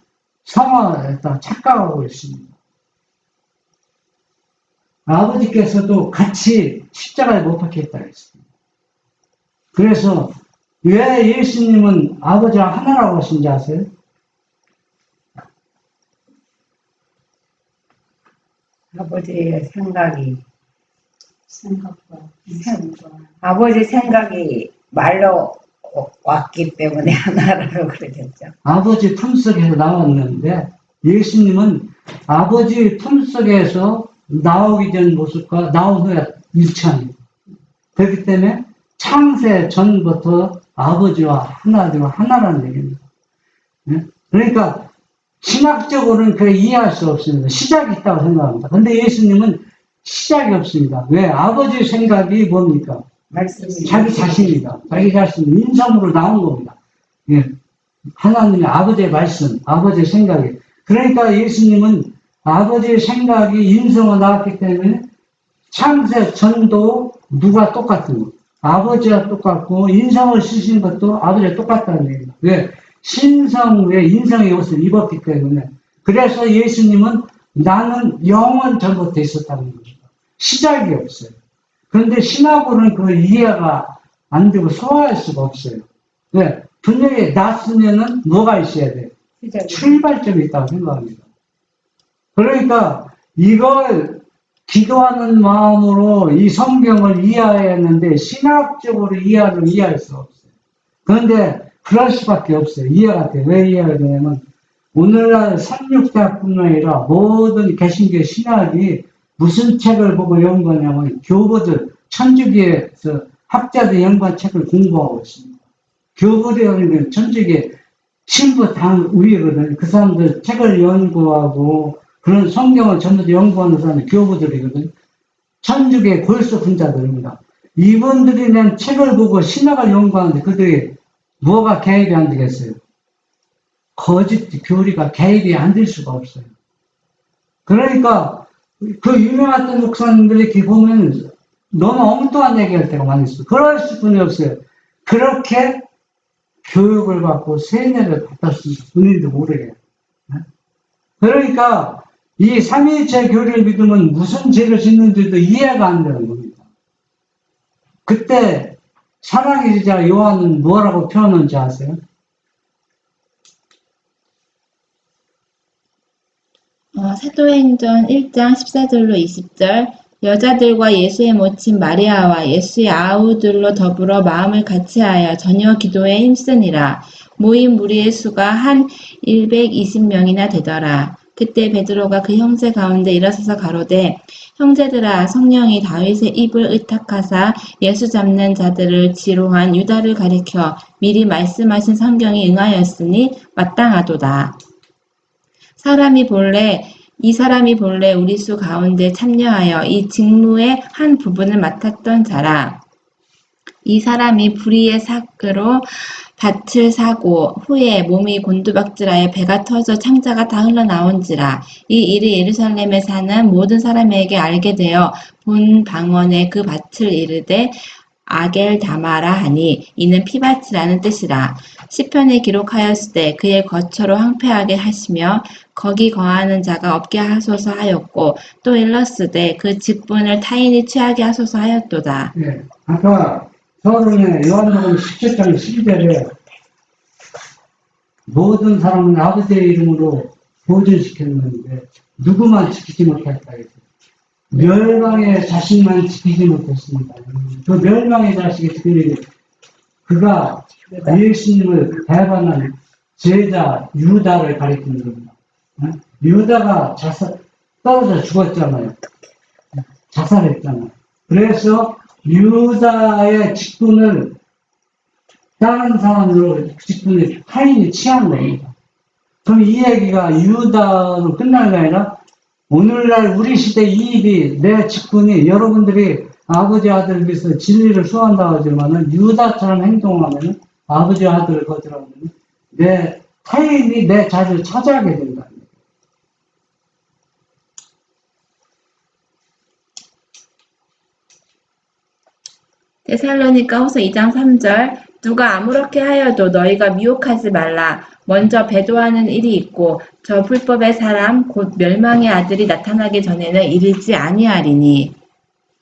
성화했다 착각하고 있습니다. 아버지께서도 같이 십자가에 못 박혔다고 했습니다. 그래서 왜 예수님은 아버지와 하나라고 하신지 아세요? 아버지의 생각이 생각과 인생과 아버지 생각이 말로 왔기 때문에 하나라고 그러겠죠. 아버지 품속에서 나왔는데 예수님은 아버지 품속에서 나오기 전 모습과 나온 후에 일치합니다. 그렇기 때문에 창세 전부터 아버지와 하나라는 얘기입니다. 그러니까 신학적으로는 그게 이해할 수 없습니다. 시작이 있다고 생각합니다. 그런데 예수님은 시작이 없습니다. 왜? 아버지의 생각이 뭡니까? 말씀이 자기 자신이다. 자기 자신 인성으로 나온 겁니다. 예. 하나님의 아버지의 말씀, 아버지의 생각이. 그러니까 예수님은 아버지의 생각이 인성으로 나왔기 때문에 창세 전도 누가 똑같은 거. 아버지와 똑같고 인성을 쓰신 것도 아버지와 똑같다는 얘기입니다. 왜? 신성의 인성의 옷을 입었기 때문에. 그래서 예수님은 나는 영원 전부터 있었다는 겁니다. 시작이 없어요. 그런데 신학으로는 그걸 이해가 안 되고 소화할 수가 없어요. 왜? 분명히 났으면은 뭐가 있어야 돼요? 출발점이 있다고 생각합니다. 그러니까 이걸 기도하는 마음으로 이 성경을 이해해야 했는데 신학적으로 이해할 수 없어요. 그런데 그럴 수밖에 없어요. 이해가 돼요. 왜 이해가 되냐면 오늘날 삼육대학뿐만 아니라 모든 개신교 신학이 무슨 책을 보고 연구하냐면 교부들, 천주교에서 학자들 연구한 책을 공부하고 있습니다. 교부들은 천주교 신부 당 위거든요. 그 사람들 책을 연구하고 그런 성경을 전부 다 연구하는 사람이 교부들이거든요. 천주교의 골수 분자들입니다. 이분들이 낸 책을 보고 신학을 연구하는데 그들이 뭐가 개입이 안 되겠어요? 거짓 교리가 개입이 안 될 수가 없어요. 그러니까 그 유명했던 목사님들이 이렇게 보면 너무 엉뚱한 얘기할 때가 많이 있어요. 그럴 수뿐이 없어요. 그렇게 교육을 받고 세뇌를 받았으면 본인도 모르게. 그러니까 이 삼위일체 교리를 믿으면 무슨 죄를 짓는지도 이해가 안 되는 겁니다. 그때 사랑의 제자 요한은 뭐라고 표현한지 아세요? 사도행전 1장 14절로 20절 여자들과 예수의 모친 마리아와 예수의 아우들로 더불어 마음을 같이하여 저녁 기도에 힘쓰니라. 모인 무리의 수가 한 120명이나 되더라. 그때 베드로가 그 형제 가운데 일어서서 가로되 형제들아 성령이 다윗의 입을 의탁하사 예수 잡는 자들을 지로한 유다를 가리켜 미리 말씀하신 성경이 응하였으니 마땅하도다. 이 사람이 본래 우리 수 가운데 참여하여 이 직무의 한 부분을 맡았던 자라. 이 사람이 불의의 삭으로 밭을 사고 후에 몸이 곤두박질하여 배가 터져 창자가 다 흘러나온지라. 이 일이 예루살렘에 사는 모든 사람에게 알게 되어 본 방언에 그 밭을 이르되 아겔다마라 하니 이는 피밭이라는 뜻이라. 시편에 기록하였으되 그의 거처로 황폐하게 하시며 거기 거하는 자가 없게 하소서 하였고 또 일렀으되 그 직분을 타인이 취하게 하소서 하였도다. 네. 아까 서론에 요한복음 17장 12절에 모든 사람은 아버지의 이름으로 보존시켰는데 누구만 지키지 못했다. 멸망의 자식만 지키지 못했습니다. 그 멸망의 자식이 특별히 그가 예수님을 배반한 제자 유다를 가리키는 겁니다. 유다가 떨어져 죽었잖아요. 자살했잖아요. 그래서 유다의 직분을 다른 사람으로 직분을 타인이 취한 겁니다. 그럼 이 얘기가 유다로 끝나는 게 아니라 오늘날 우리 시대 이 일이 내 직분이 여러분들이 아버지 아들을 위해서 진리를 수호한다고 하지만은 유다처럼 행동하면 아버지 아들을 거절하면 내 타인이 내 자리를 차지하게 된다. 데살로니가후서 2장 3절 누가 아무렇게 하여도 너희가 미혹하지 말라. 먼저 배도하는 일이 있고 저 불법의 사람 곧 멸망의 아들이 나타나기 전에는 이르지 아니하리니.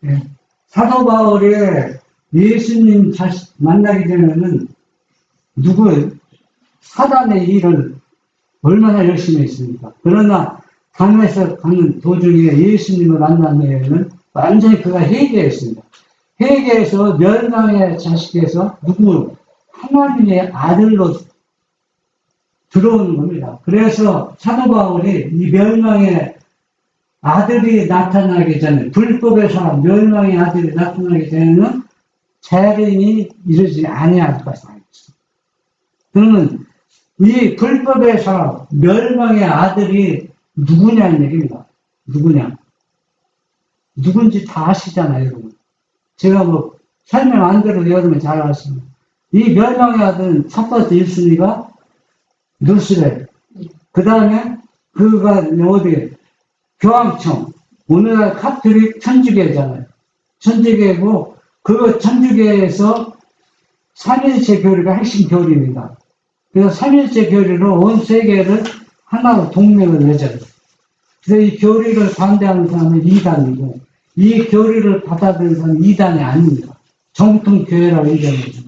네. 사도 바울이 예수님 만나기 전에는 사단의 일을 얼마나 열심히 했습니까? 그러나 강에서 가는 도중에 예수님을 만난 후에는 완전히 그가 회개했습니다. 회개해서 멸망의 자식에서 하나님의 아들로 들어오는 겁니다. 그래서 사도 바울이 이 멸망의 아들이 나타나기 전에, 불법의 사람, 멸망의 아들이 나타나기 전에는 재림이 이르지 아니할 것이다. 그러면 이 불법의 사람, 멸망의 아들이 누구냐는 얘기입니다. 누군지 다 아시잖아요, 여러분. 제가 설명 안 드려도 여러분 잘 아십니다. 이 멸망의 아들은 첫 번째 1순위가 누스레. 그 다음에 그가 어디 교황청. 오늘날 카톨릭 천주교잖아요. 천주교고 그 천주교에서 삼일체 교리가 핵심 교리입니다. 그래서 삼일체 교리로 온 세계를 하나로 동맹을 맺어요. 그래서 이 교리를 반대하는 사람은 이단이고 이 교리를 받아들이는 사람은 이단이 아닙니다. 정통 교회라고 얘기합니다.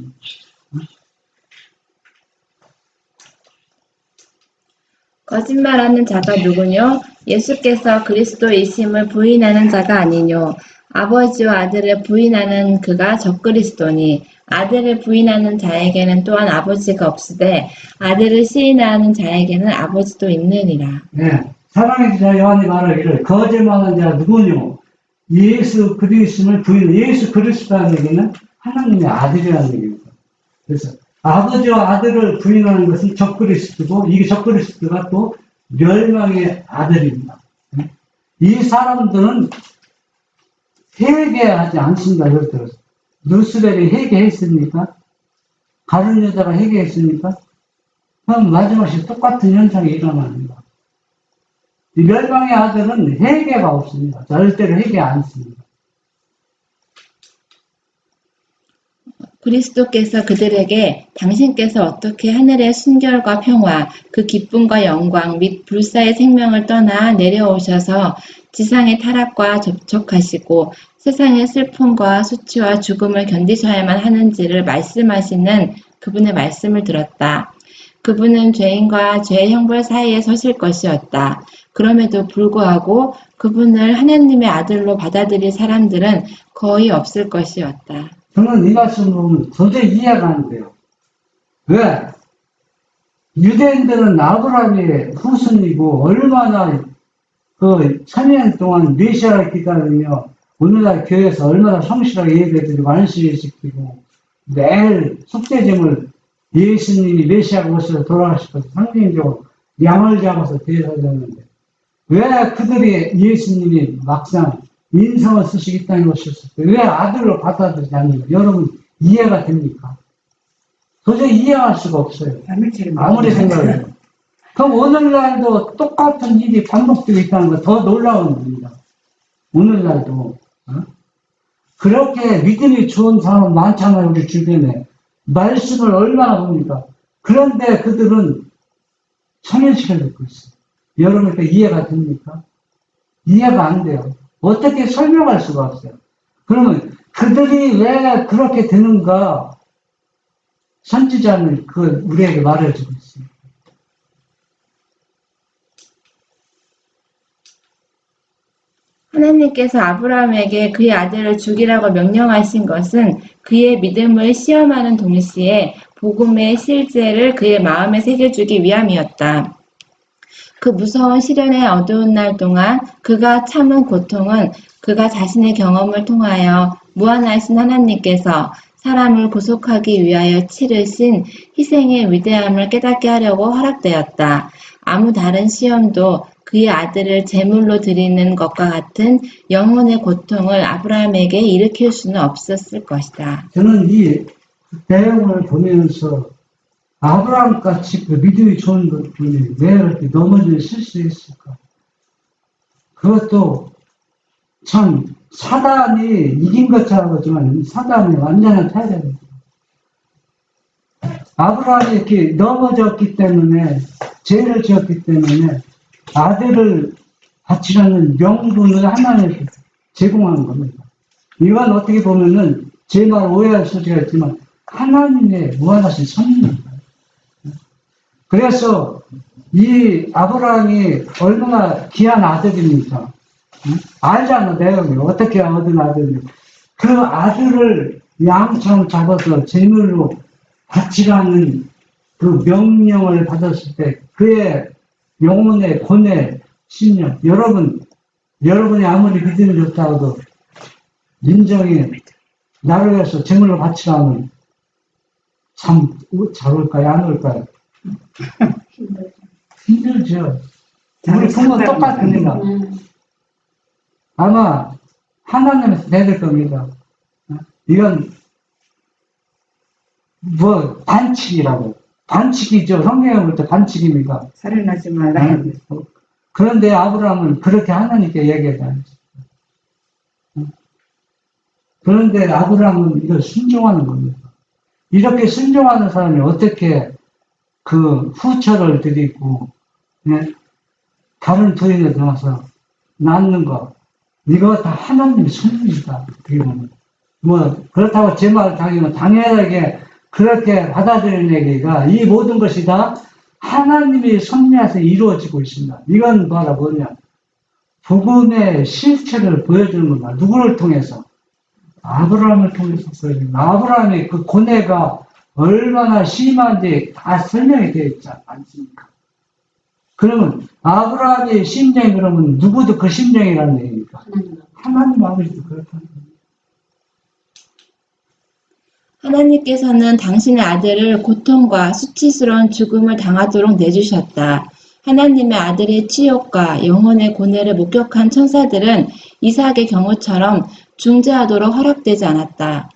거짓말하는 자가 누구뇨? 예수께서 그리스도이심을 부인하는 자가 아니뇨. 아버지와 아들을 부인하는 그가 적그리스도니 아들을 부인하는 자에게는 또한 아버지가 없으되 아들을 시인하는 자에게는 아버지도 있느니라. 네. 사랑의 기자 요한이 말하기를 거짓말하는 자가 누구뇨? 예수 그리스도를 부인, 예수 그리스도라는 얘기는 하나님의 아들이라는 얘기입니다. 그래서 아버지와 아들을 부인하는 것은 적그리스도고 이 적그리스도가 또 멸망의 아들입니다. 이 사람들은 회개하지 않습니다. 여러분. 루스벨이 회개했습니까? 가룟 여자가 회개했습니까? 그럼 마지막에 똑같은 현상이 일어납니다. 이 멸망의 아들은 회개가 없습니다. 절대로 회개 안 씁니다. 그리스도께서 그들에게 당신께서 어떻게 하늘의 순결과 평화, 그 기쁨과 영광 및 불사의 생명을 떠나 내려오셔서 지상의 타락과 접촉하시고 세상의 슬픔과 수치와 죽음을 견디셔야만 하는지를 말씀하시는 그분의 말씀을 들었다. 그분은 죄인과 죄의 형벌 사이에 서실 것이었다. 그럼에도 불구하고 그분을 하나님의 아들로 받아들일 사람들은 거의 없을 것이었다. 저는 이 말씀을 보면 도저히 이해가 안 돼요. 왜? 유대인들은 아브라함의 후손이고 얼마나 그 3년 동안 메시아를 기다리며 오늘날 교회에서 얼마나 성실하게 예배드리고 안식일시키고 매일 속죄제물 예수님이 메시아가 오셔서 돌아가시고 상징적으로 양을 잡아서 대사졌는데 왜 그들이 예수님이 막상 인성을 쓰시기 땅에 오셨을 때 왜 아들로 받아들이지 않는가? 여러분 이해가 됩니까? 도저히 이해할 수가 없어요. 아무리 생각해도. 그럼 오늘날도 똑같은 일이 반복되고 있다는 거 더 놀라운 일입니다. 오늘날도. 그렇게 믿음이 좋은 사람 많잖아요. 우리 주변에. 말씀을 얼마나 봅니까? 그런데 그들은 천연식을 듣고 있어요. 여러분께 이해가 됩니까? 이해가 안 돼요. 어떻게 설명할 수가 없어요. 그러면 그들이 왜 그렇게 되는가 선지자는 우리에게 말해주고 있습니다. 하나님께서 아브라함에게 그의 아들을 죽이라고 명령하신 것은 그의 믿음을 시험하는 동시에 복음의 실제를 그의 마음에 새겨주기 위함이었다. 그 무서운 시련의 어두운 날 동안 그가 참은 고통은 그가 자신의 경험을 통하여 무한하신 하나님께서 사람을 구속하기 위하여 치르신 희생의 위대함을 깨닫게 하려고 허락되었다. 아무 다른 시험도 그의 아들을 제물로 드리는 것과 같은 영혼의 고통을 아브라함에게 일으킬 수는 없었을 것이다. 저는 이 내용을 보면서 아브라함같이 그 믿음이 좋은 분이 왜 이렇게 넘어질 실수했을까? 그것도 참 사단이 이긴 것처럼 하지만 사단이 완전한 패배입니다. 아브라함이 이렇게 넘어졌기 때문에 죄를 지었기 때문에 아들을 바치라는 명분을 하나님께 제공하는 겁니다. 이건 어떻게 보면은 제 말 오해할 소지가 있지만 하나님의 무한하신 선입니다. 그래서 이 아브라함이 얼마나 귀한 아들입니까? 알잖아, 내용이. 어떻게 얻은 아들이. 그 아들을 양처럼 잡아서 제물로 바치라는 그 명령을 받았을 때 그의 영혼의 고뇌, 심령. 여러분이 아무리 믿음이 좋다고 해도 인정이 나를 위해서 제물로 바치라면 참 잘 올까요? 안 올까요? 힘들죠. 우리 부모 똑같습니다. 아마 하나님에서 내릴 겁니다. 이건 뭐 반칙이라고. 반칙이죠. 성경에 볼 때 반칙입니다. 살인하지 말라. 그런데 아브라함은 그렇게 하나님께 얘기하지 않습니다. 그런데 아브라함은 이걸 순종하는 겁니다. 이렇게 순종하는 사람이 어떻게 그 후처를 드리고 다른 부인에 들어가서 낳는 거 이거 다 하나님의 손입니다. 뭐 그렇다고 제 말 당연하게 그렇게 받아들이는 얘기가 이 모든 것이 다 하나님의 섭리에서 이루어지고 있습니다. 이건 바로 뭐냐? 복음의 실체를 보여주는 겁니다. 누구를 통해서? 아브라함을 통해서 보여줍니다. 아브라함의 그 고뇌가 얼마나 심한지 다 설명이 되어 있지 않습니까? 그러면 아브라함의 심정이 그러면 누구도 그 심정이라는 얘기입니까? 하나님 아버지도 그렇다는 겁니다. 하나님께서는 당신의 아들을 고통과 수치스러운 죽음을 당하도록 내주셨다. 하나님의 아들의 치욕과 영혼의 고뇌를 목격한 천사들은 이삭의 경우처럼 중재하도록 허락되지 않았다.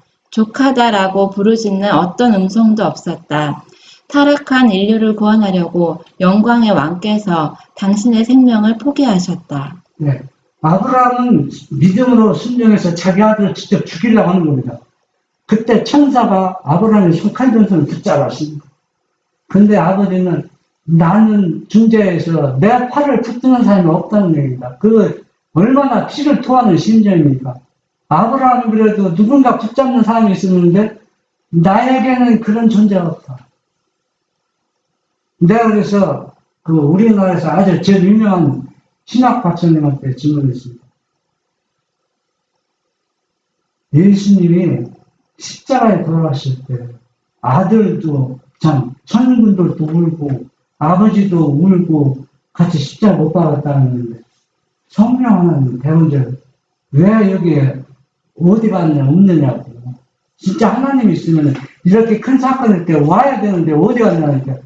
족하다라고 부르짖는 어떤 음성도 없었다. 타락한 인류를 구원하려고 영광의 왕께서 당신의 생명을 포기하셨다. 네. 아브라함은 믿음으로 순종해서 자기 아들을 직접 죽이려고 하는 겁니다. 그때 천사가 아브라함의 손칼 전선을 붙잡았습니다. 근데 아버지는 나는 중재에서 내 팔을 붙드는 사람이 없다는 얘기입니다. 그 얼마나 피를 토하는 심정입니까? 아브라함은 그래도 누군가 붙잡는 사람이 있었는데 나에게는 그런 존재가 없다. 내가 그래서 그 우리나라에서 아주 제일 유명한 신학 박사님한테 질문했습니다. 예수님이 십자가에 돌아가실 때 아들도 참 천군들도 울고 아버지도 울고 같이 십자가 못 박았다는데 성령 하나님 배운 적왜 여기에 어디 갔냐 없느냐고. 진짜 하나님 있으면 이렇게 큰 사건일 때 와야 되는데 어디 갔냐니까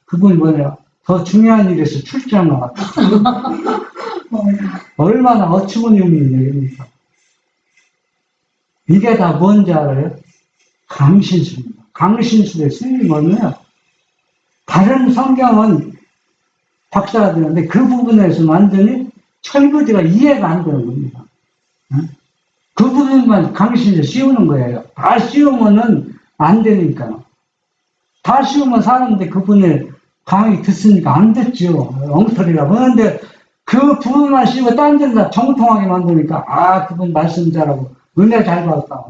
그분이 뭐냐 더 중요한 일에서 출장한 것 같다. 얼마나 어처구니없는 얘기입니까? 이게 다 뭔지 알아요? 강신술입니다. 강신술의 스님이 뭐냐면 다른 성경은 박사가 되는데 그 부분에서 완전히 철부지가 이해가 안 되는 겁니다. 그 부분만 강신을 씌우는 거예요. 다 씌우면은 안 되니까. 다 씌우면 사람들이 그분을 강의 듣으니까 안 듣죠. 엉터리라고. 그런데 그 부분만 씌우고 딴 데는 다 정통하게 만드니까 아 그분 말씀 잘하고 은혜 잘 받았다.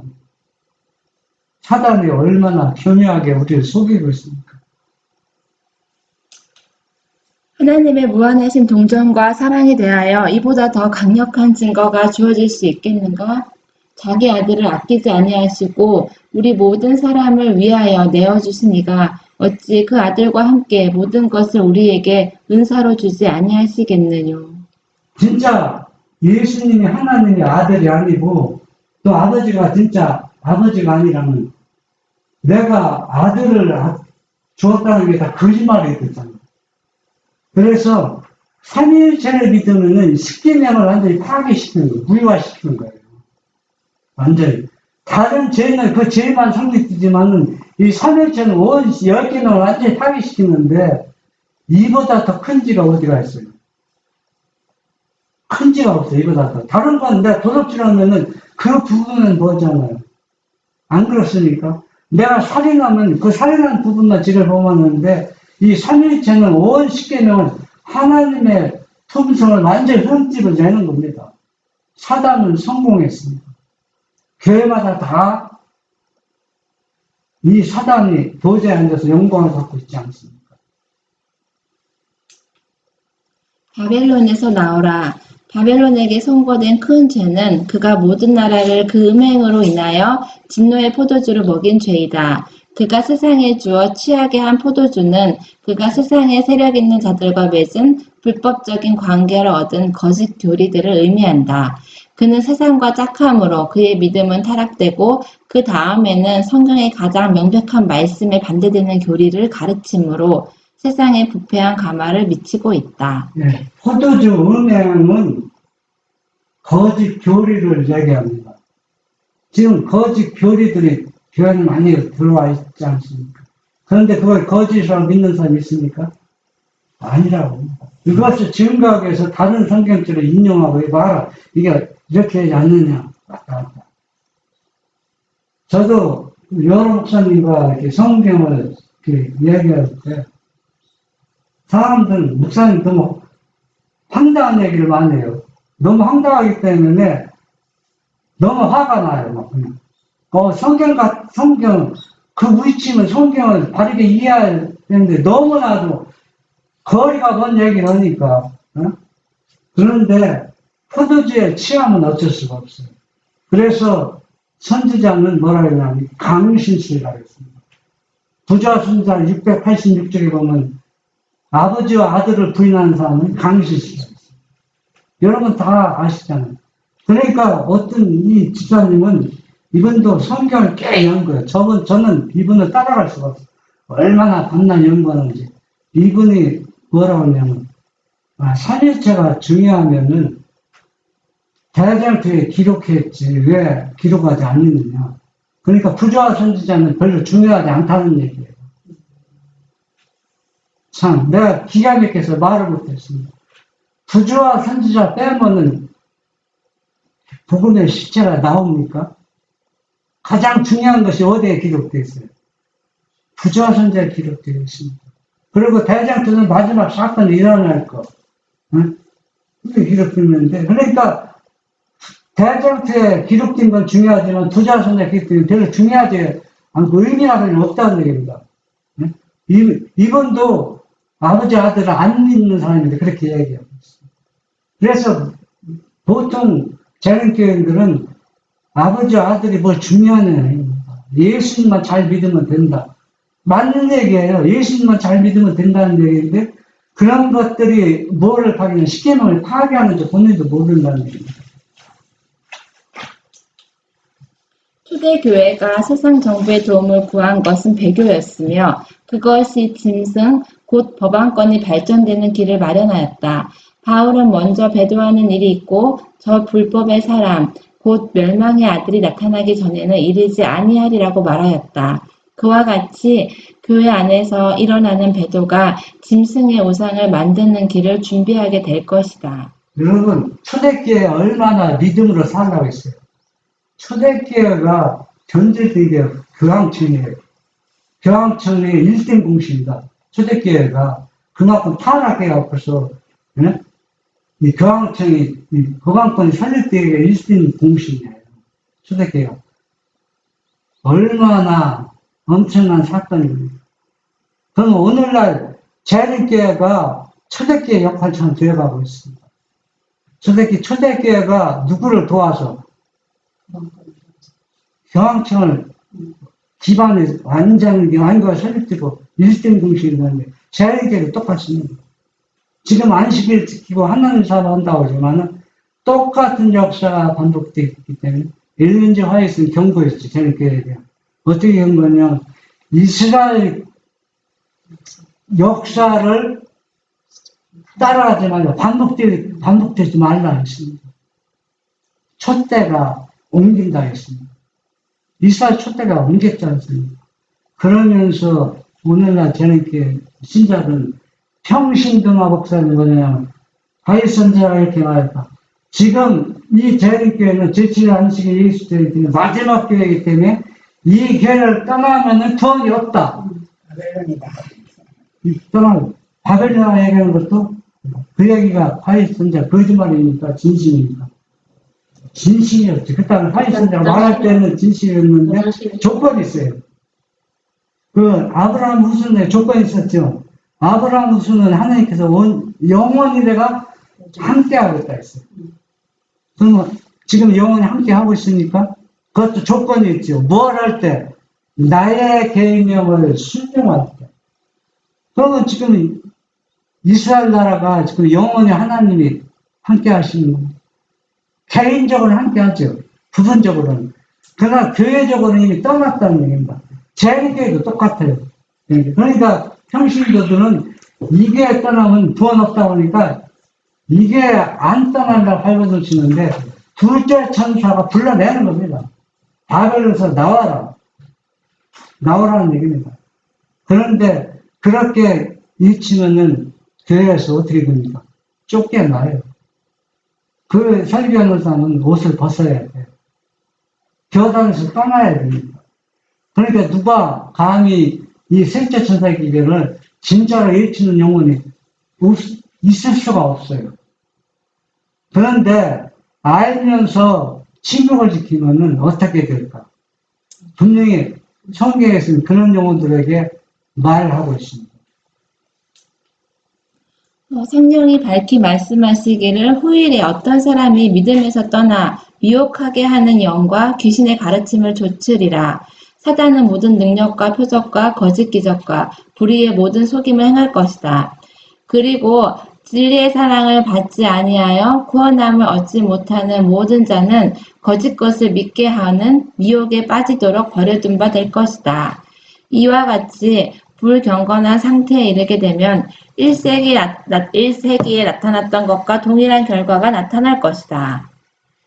사단이 얼마나 교묘하게 우리를 속이고 있습니까? 하나님의 무한하신 동정과 사랑에 대하여 이보다 더 강력한 증거가 주어질 수 있겠는가? 자기 아들을 아끼지 아니하시고 우리 모든 사람을 위하여 내어주신 이가 어찌 그 아들과 함께 모든 것을 우리에게 은사로 주지 아니하시겠느뇨. 진짜 예수님이 하나님의 아들이 아니고 또 아버지가 진짜 아버지가 아니라면 내가 아들을 주었다는 게 다 거짓말이 됐잖아. 그래서 삼위일체를 믿으면은 십계명을 완전히 파괴시키는 거예요. 무효화시키는 거예요. 완전히. 다른 죄는 그 죄만 성립되지만은 이 삼위일체는 10계명을 완전히 파괴시키는데 이보다 더 큰 지가 어디가 있어요? 큰 지가 없어요. 이보다 더. 다른 건 내가 도둑질하면은 그 부분은 뭐잖아요. 안 그렇습니까? 내가 살인하면 그 살인한 부분만 지를 범하는데 이 삼위일체는 온 십계명은 하나님의 품성을 완전히 흠집을 내는 겁니다. 사단은 성공했습니다. 교회마다 다 이 사단이 도저히 앉아서 영광을 갖고 있지 않습니까? 바벨론에서 나오라. 바벨론에게 선고된 큰 죄는 그가 모든 나라를 그 음행으로 인하여 진노의 포도주를 먹인 죄이다. 그가 세상에 주어 취하게 한 포도주는 그가 세상에 세력 있는 자들과 맺은 불법적인 관계를 얻은 거짓 교리들을 의미한다. 그는 세상과 짝함으로 그의 믿음은 타락되고 그 다음에는 성경의 가장 명백한 말씀에 반대되는 교리를 가르침으로 세상에 부패한 가마를 미치고 있다. 네, 포도주 음행은 거짓 교리를 얘기합니다. 지금 거짓 교리들이 교회에 많이 들어와 있지 않습니까? 그런데 그걸 거짓이라고 믿는 사람이 있습니까? 아니라고. 이것을 증거하기 위해서 다른 성경들을 인용하고 봐라. 이게 이렇게 하지 않느냐. 왔다 갔다. 저도 여러 목사님과 이렇게 성경을 이렇게 이야기할 때 사람들은 목사님 너무 황당한 얘기를 많이 해요. 너무 황당하기 때문에 너무 화가 나요. 막 그냥. 성경 그 위치면 성경을 바르게 이해해야 되는데 너무나도 거리가 먼 얘기를 하니까. 그런데 포도주에 취하면 어쩔 수가 없어요. 그래서 선지자는 뭐라 그러냐면 강신술이라고 했습니다. 부자순자 686쪽에 보면 아버지와 아들을 부인하는 사람은 강신술이라고 했습니다. 여러분 다 아시잖아요. 그러니까 어떤 이 집사님은 이분도 성경을 꽤 연구해요. 저는 이분을 따라갈 수가 없어요. 얼마나 밤낮 연구하는지. 이분이 뭐라고 하냐면, 삼위일체가 중요하면은, 대장부에 기록했지, 왜 기록하지 않느냐. 그러니까 부조와 선지자는 별로 중요하지 않다는 얘기예요. 참, 내가 기가 막혀서 말을 못했습니다. 부조와 선지자 빼면은 복음의 실체가 나옵니까? 가장 중요한 것이 어디에 기록되어 있어요? 부조와 선지자에 기록되어 있습니다. 그리고 대장터는 마지막 사건이 일어날 거. 응? 이게 기록되어 있는데, 그러니까 대장터에 기록된 건 중요하지만 부조와 선지자에 기록된 건 별로 중요하지 않고 의미가 없다는 얘기입니다. 응? 이분도 아버지 아들을 안 믿는 사람인데 그렇게 이야기하고 있습니다. 그래서 보통 재림교인들은 아버지 아들이 뭘 중요하냐, 예수님만 잘 믿으면 된다. 맞는 얘기예요. 예수님만 잘 믿으면 된다는 얘기인데 그런 것들이 뭐를 파괴하냐, 십계명을 파괴하는지 본인도 모른다는 얘기입니다. 초대교회가 세상 정부의 도움을 구한 것은 배교였으며 그것이 짐승, 곧 법안권이 발전되는 길을 마련하였다. 바울은 먼저 배도하는 일이 있고 저 불법의 사람, 곧 멸망의 아들이 나타나기 전에는 이르지 아니하리라고 말하였다. 그와 같이 교회 안에서 일어나는 배도가 짐승의 우상을 만드는 길을 준비하게 될 것이다. 여러분, 초대교회 얼마나 믿음으로 살라고 했어요. 초대교회가 전제되게 교황청이에요. 교황청의 1등 공신이다. 초대교회가 그만큼 타락해 갖고서 이 교황청이 교황권이 설립되기가 1등 공신이에요. 초대교회가 얼마나 엄청난 사건입니다. 그럼 오늘날 재림교회가 초대교회 역할처럼 되어가고 있습니다. 초대교회가 누구를 도와서 교황청을 기반에 완전히 완전히 설립되고 1등 공신이라는데 재림교회도 똑같습니다. 지금 안식일 지키고 하나님 사랑한다고 하지만은 똑같은 역사가 반복되기 때문에 일민지 화해성 경고했죠. 재림교회에 대한. 어떻게 경고냐? 이스라엘 역사를 따라가지 말고 반복되지 말라 했습니다. 촛대가 옮긴다 했습니다. 이스라엘 촛대가 옮겼지 않습니까? 그러면서 오늘날 재림교회 신자들은 평신도마 목사님 뭐냐면 화해선자가 이렇게 말했다. 지금 이 재림교회는 제7일 안식일 예수 재림교회는 마지막 교회이기 때문에 이 교회를 떠나면은 구원이 없다. 바벨론이다. 떠나면 바벨론이라 얘기하는 것도 그 얘기가 화해선자 거짓말이니까 진심이니까. 진심이었지. 그때는 화해선자가 말할 때는 진심이었는데 조건이 있어요. 그 아브라함 후손에 조건이 있었죠. 아브라함 후손은 하나님께서 영원히 내가 함께 하겠다 했어요. 그러면 지금 영원히 함께 하고 있으니까 그것도 조건이 있죠. 뭘 할 때? 나의 계명을 순종할 때. 그러면 지금 이스라엘 나라가 지금 영원히 하나님이 함께 하시는 겁니다. 개인적으로 함께 하죠. 부분적으로는. 그러나 교회적으로는 이미 떠났다는 얘기입니다. 재림교회도 똑같아요. 그러니까 평신도들은 이게 떠나면 구원 없다 보니까 이게 안 떠난다고 발버둥 치는데 둘째 천사가 불러내는 겁니다. 바벨론에서 나와라. 나오라는 얘기입니다. 그런데 그렇게 일치면은 교회에서 어떻게 됩니까? 쫓겨나요. 그 설교하는 사람은 옷을 벗어야 돼요. 교단에서 떠나야 됩니다. 그러니까 누가 감히 이 셋째 천사의 기별을 진짜로 일치는 영혼이 있을 수가 없어요. 그런데 알면서 침묵을 지키면은 어떻게 될까? 분명히 성경에서는 그런 영혼들에게 말하고 있습니다. 성령이 밝히 말씀하시기를 후일에 어떤 사람이 믿음에서 떠나 미혹하게 하는 영과 귀신의 가르침을 조치리라. 사단은 모든 능력과 표적과 거짓 기적과 불의의 모든 속임을 행할 것이다. 그리고 진리의 사랑을 받지 아니하여 구원함을 얻지 못하는 모든 자는 거짓 것을 믿게 하는 미혹에 빠지도록 버려둔 바 될 것이다. 이와 같이 불경건한 상태에 이르게 되면 1세기에 나타났던 것과 동일한 결과가 나타날 것이다.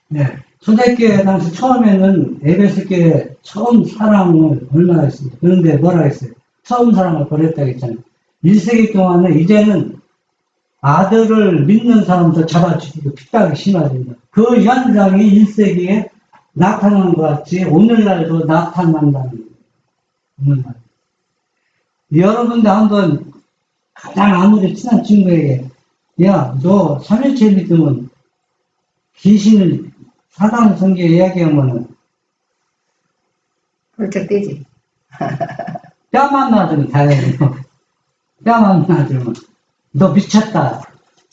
네. 초대교회 당시 처음에는 에베소 교회 처음 사랑을 얼마나 했습니까? 그런데 뭐라 했어요? 처음 사랑을 버렸다고 했잖아요. 1세기 동안은 이제는 아들을 믿는 사람도 잡아주기고 핍박이 심해진다. 그 현상이 1세기에 나타난 것 같이 오늘날도 나타난다는 거예요. 오늘날. 여러분도 한번 가장 아무리 친한 친구에게 야, 너 삼일체 믿으면 귀신을 사단 성경에 이야기하면은 훌쩍 뛰지. 뼈만 놔두면 다행이고 뼈만 놔두면 너 미쳤다.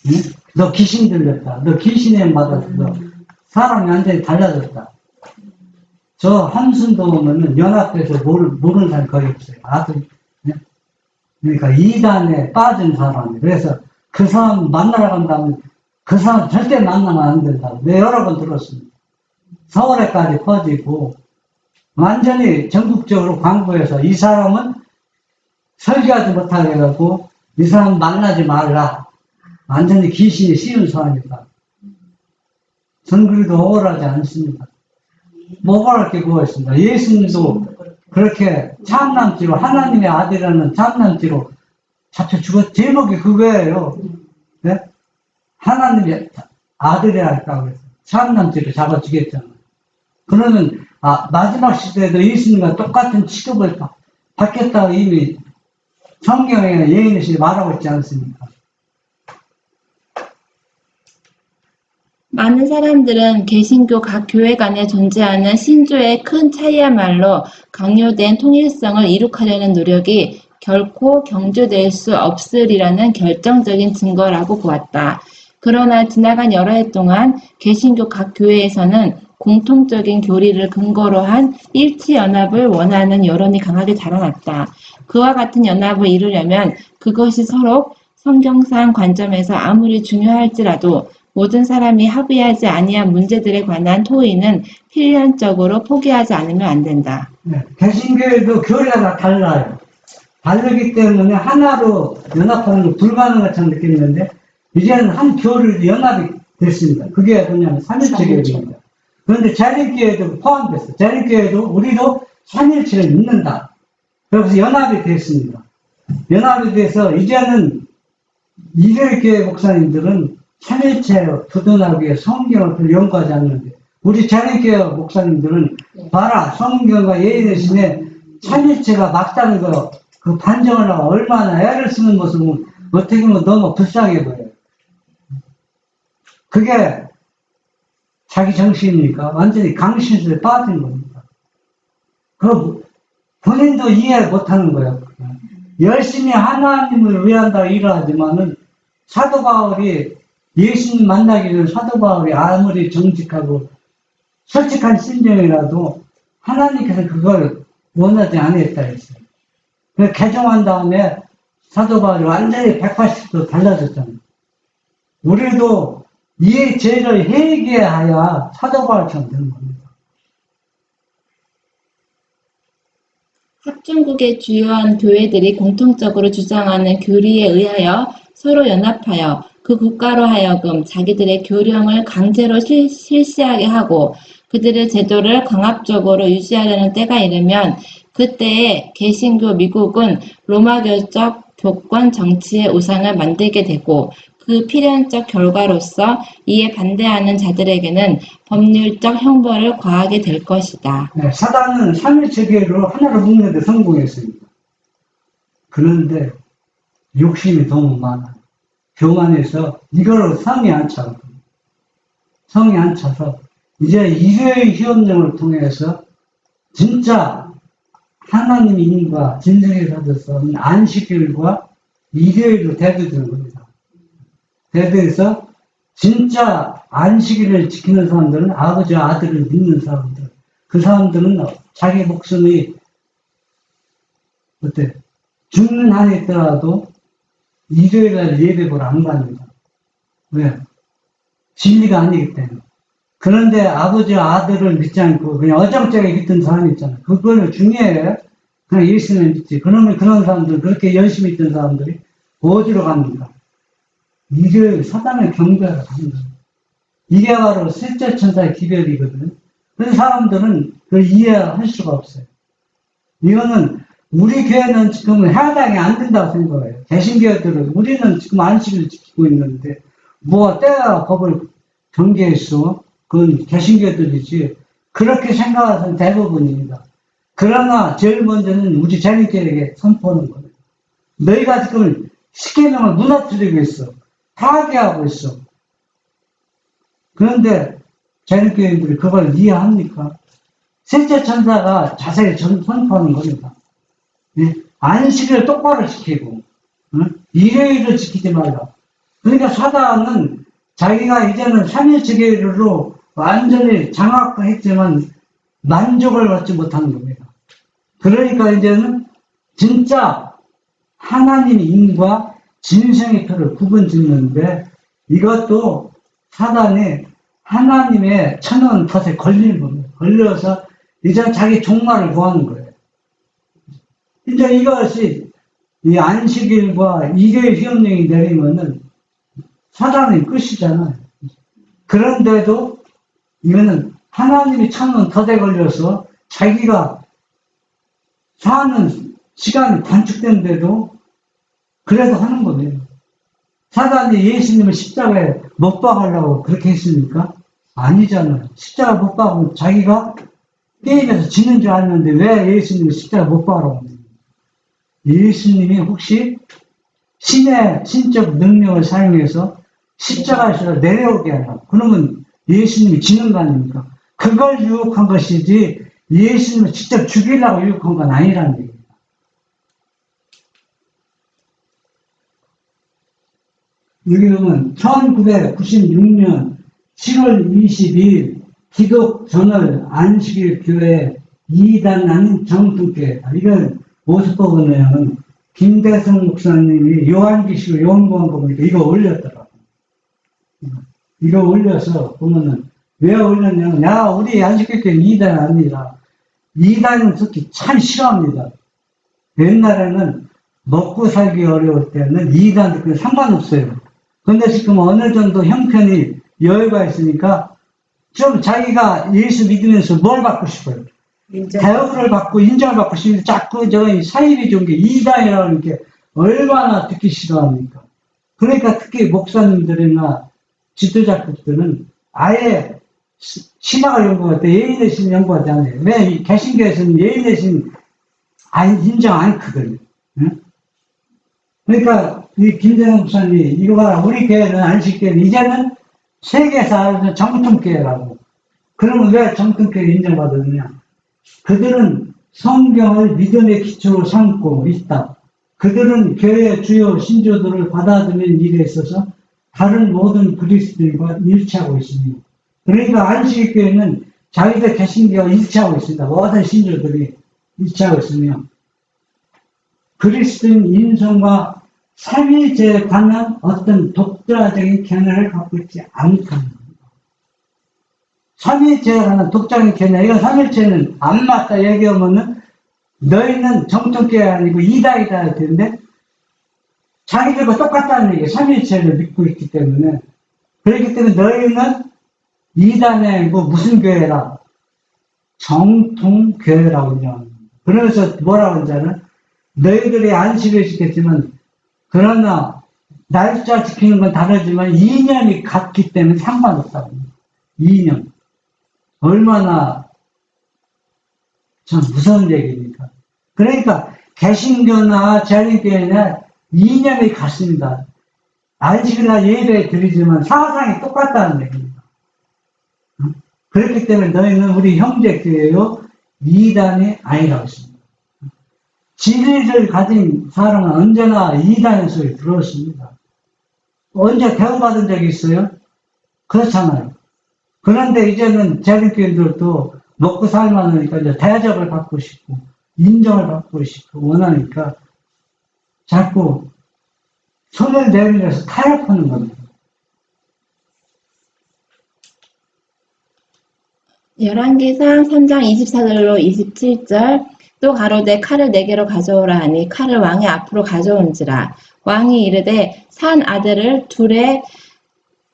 응? 너 귀신 들렸다. 너 귀신에 맞았어. 사람이 완전히 달라졌다. 저 한순도 보면은 연합해서 모르는 사람이 거의 없어요. 아들. 네? 그러니까 이단에 빠진 사람이. 그래서 그 사람 만나러 간다면 그 사람 절대 만나면 안 된다고. 내가 여러 번 들었습니다. 서울에까지 퍼지고 완전히 전국적으로 광고해서 이 사람은 설교하지 못하게 해갖고 이 사람 만나지 말라. 완전히 귀신이 씌운 사람이다. 전 그래도 억울하지 않습니다. 뭐 억울하게 구했습니다. 예수님도 그렇게 참남죄로 하나님의 아들이라는 참남죄로 잡혀 죽었. 제목이 그거예요. 네? 하나님의 아들이랄까 그래서 참남죄로 잡아 죽였잖아요. 그러면 마지막 시대에도 예수님과 똑같은 취급을 받겠다고 이미 성경에 예언이 말하고 있지 않습니까? 많은 사람들은 개신교 각 교회 간에 존재하는 신조의 큰 차이야말로 강요된 통일성을 이룩하려는 노력이 결코 경조될 수 없으리라는 결정적인 증거라고 보았다. 그러나 지나간 여러 해 동안 개신교 각 교회에서는 공통적인 교리를 근거로 한 일치 연합을 원하는 여론이 강하게 자라났다. 그와 같은 연합을 이루려면 그것이 서로 성경상 관점에서 아무리 중요할지라도 모든 사람이 합의하지 아니한 문제들에 관한 토의는 필연적으로 포기하지 않으면 안 된다. 네, 개신교회도 교리가 다 달라요. 다르기 때문에 하나로 연합하는 게 불가능한 것처럼 느끼는데 이제는 한 교리로 연합이 됐습니다. 그게 뭐냐면 삼일체 교회입니다. 그런데 자립교회도 포함됐어요. 자립교회도 우리도 삼일체를 믿는다. 그래서 연합이 됐습니다. 연합이 돼서 이제는 이교회 목사님들은 삼일체로 부도나기 위해 성경을 연구하지 않는데 우리 자립교회 목사님들은 봐라 성경과 예언의 삼일체가 맞다는 거 그 반정을 하고 얼마나 애를 쓰는 모습은 어떻게 보면 너무 불쌍해 보여요. 그게 자기 정신이니까 완전히 강신술에 빠진 겁니다. 그 본인도 이해 못하는 거예요. 열심히 하나님을 위한다고 일하지만은 사도 바울이 예수님 만나기 전에 사도 바울이 아무리 정직하고 솔직한 심정이라도 하나님께서 그걸 원하지 않았다 했어요. 그 개종한 다음에 사도 바울이 완전히 180도 달라졌잖아요. 우리도 이 죄를 회개하여 사도 바울처럼 되는 겁니다. 합중국의 주요한 교회들이 공통적으로 주장하는 교리에 의하여 서로 연합하여 그 국가로 하여금 자기들의 교령을 강제로 실시하게 하고 그들의 제도를 강압적으로 유지하려는 때가 이르면 그때에 개신교 미국은 로마교적 교권 정치의 우상을 만들게 되고 그 필연적 결과로서 이에 반대하는 자들에게는 법률적 형벌을 과하게 될 것이다. 네, 사단은 삼일체 교회로 하나로 묶는데 성공했습니다. 그런데 욕심이 너무 많아요. 교만해서 이걸로 성이 안 차고 성이 안 차서 이제 이교의 협력을 통해서 진짜 하나님의 인과 진정에 받아서 안식일과 이교회로 대두되는 겁니다. 대두해서 진짜 안식일을 지키는 사람들은 아버지와 아들을 믿는 사람들. 그 사람들은 자기 목숨이 죽는 한이 있더라도 일요일날 예배를 안 갑니다. 왜? 진리가 아니기 때문에. 그런데 아버지와 아들을 믿지 않고 그냥 어정쩡하게 믿던 사람이 있잖아요. 그거는 중요해요. 그냥 예수님을 믿지. 그러면 그런 사람들, 그렇게 열심히 있던 사람들이 어디로 갑니까? 일요일 사단을 경배하러 갑니다. 이게 바로 셋째 천사의 기별이거든. 그래서 사람들은 그걸 이해할 수가 없어요. 이거는 우리 교회는 지금 해당이 안 된다고 생각해요. 개신교회들은 우리는 지금 안식을 지키고 있는데 뭐 때와 법을 경계했어. 그건 개신교회들이지. 그렇게 생각하는 대부분입니다. 그러나 제일 먼저는 우리 자녀들에게 선포하는 거예요. 너희가 지금 십계명을 무너뜨리고 있어. 파괴하고 있어. 그런데 자녀교회들이 그걸 이해합니까? 셋째 천사가 자세히 선포하는 겁니다. 예? 안식을 똑바로 지키고, 일요일을 지키지 말라. 그러니까 사단은 자기가 이제는 삼일체 교회로 완전히 장악했지만 만족을 받지 못하는 겁니다. 그러니까 이제는 진짜 하나님의 인과 진성의 표를 구분 짓는데 이것도 사단이 하나님의 천원 덫에 걸리는 겁니다. 걸려서 이제 자기 종말을 구하는 거예요. 이제 이것이 이 안식일과 일요일 휴업령이 내리면은 사단의 끝이잖아요. 그런데도 이거는 하나님이 천원 덫에 걸려서 자기가 사는 시간이 단축된데도 그래도 하는 거예요. 사단이 예수님을 십자가에 못 박으려고 그렇게 했습니까? 아니잖아요. 십자가 못 박으면 자기가 게임에서 지는 줄 알았는데 왜 예수님을 십자가 못 박으라고 합니까? 예수님이 혹시 신의 신적 능력을 사용해서 십자가에서 내려오게 하나? 그러면 예수님이 지는 거 아닙니까? 그걸 유혹한 것이지 예수님을 직접 죽이려고 유혹한 건 아니라는 얘기입니다. 여기 보면 1996년 7월 22일 기독전을 안식일 교회 2단 아닌 정통교회, 이건 모습법은요, 김대성 목사님이 요한계시록 연구한 거 보니까 이거 올렸더라고요. 이거 올려서 보면은 왜 올렸냐면, 야, 우리 안식일 교회 2단 아니라 2단은 특히 참 싫어합니다. 옛날에는 먹고 살기 어려울 때는 2단도 그 상관없어요. 근데 지금 어느 정도 형편이 여유가 있으니까 좀 자기가 예수 믿으면서 뭘 받고 싶어요? 대우를 받고 인정을 받고 싶은데 자꾸 저기 사이비 종교 2단이라는 게 얼마나 듣기 싫어합니까? 그러니까 특히 목사님들이나 지도자급들은 아예 신학을 연구할 때 예의 대신 연구하지 않아요. 왜 개신교에서는 예의 대신 인정 안 했거든요. 응? 그러니까 이 김대성 목사님이 이거 봐라, 우리 교회는 안식교회는 이제는 세계에서 정통교회라고. 그러면 왜 정통교회 인정받았느냐? 그들은 성경을 믿음의 기초로 삼고 있다. 그들은 교회의 주요 신조들을 받아들이는 일에 있어서 다른 모든 그리스도인과 일치하고 있습니다. 그러니까 안식교회는 자기들 개신교와 일치하고 있습니다. 모든 신조들이 일치하고 있으며 그리스도인 인성과 삼위일체에 관한 어떤 독자적인 견해를 갖고 있지 않다는 겁니다. 삼위일체에 관한 독자적인 견해, 이건 삼위일체는 안 맞다 얘기하면은 너희는 정통교회 아니고 이다이다 할 텐데 자기들과 똑같다는 얘기예요. 삼위일체를 믿고 있기 때문에. 그렇기 때문에 너희는 이단이 아니고 무슨 교회라? 정통교회라고 인정합니다. 그러면서 뭐라고 하냐면 너희들이 안식을 지켰지만 그러나 날짜 지키는 건 다르지만 이념이 같기 때문에 상관없다고 합니다. 이념. 얼마나 참 무서운 얘기입니까? 그러니까 개신교나 재림교회나 이념이 같습니다. 안식일날 예배 드리지만 사상이 똑같다는 얘기입니다. 그렇기 때문에 너희는 우리 형제교회요 이단이 아니라고 했습니다. 진리를 가진 사람은 언제나 이단의 소리 들었습니다. 언제 대우받은 적이 있어요? 그렇잖아요. 그런데 이제는 재림교인들도 먹고 살만하니까 이제 대접을 받고 싶고 인정을 받고 싶고 원하니까 자꾸 손을 내밀어서 타협하는 겁니다. 열왕기상 3장 24절로 27절 또 가로되 칼을 내게로 가져오라 하니 칼을 왕의 앞으로 가져온지라 왕이 이르되 산 아들을 둘의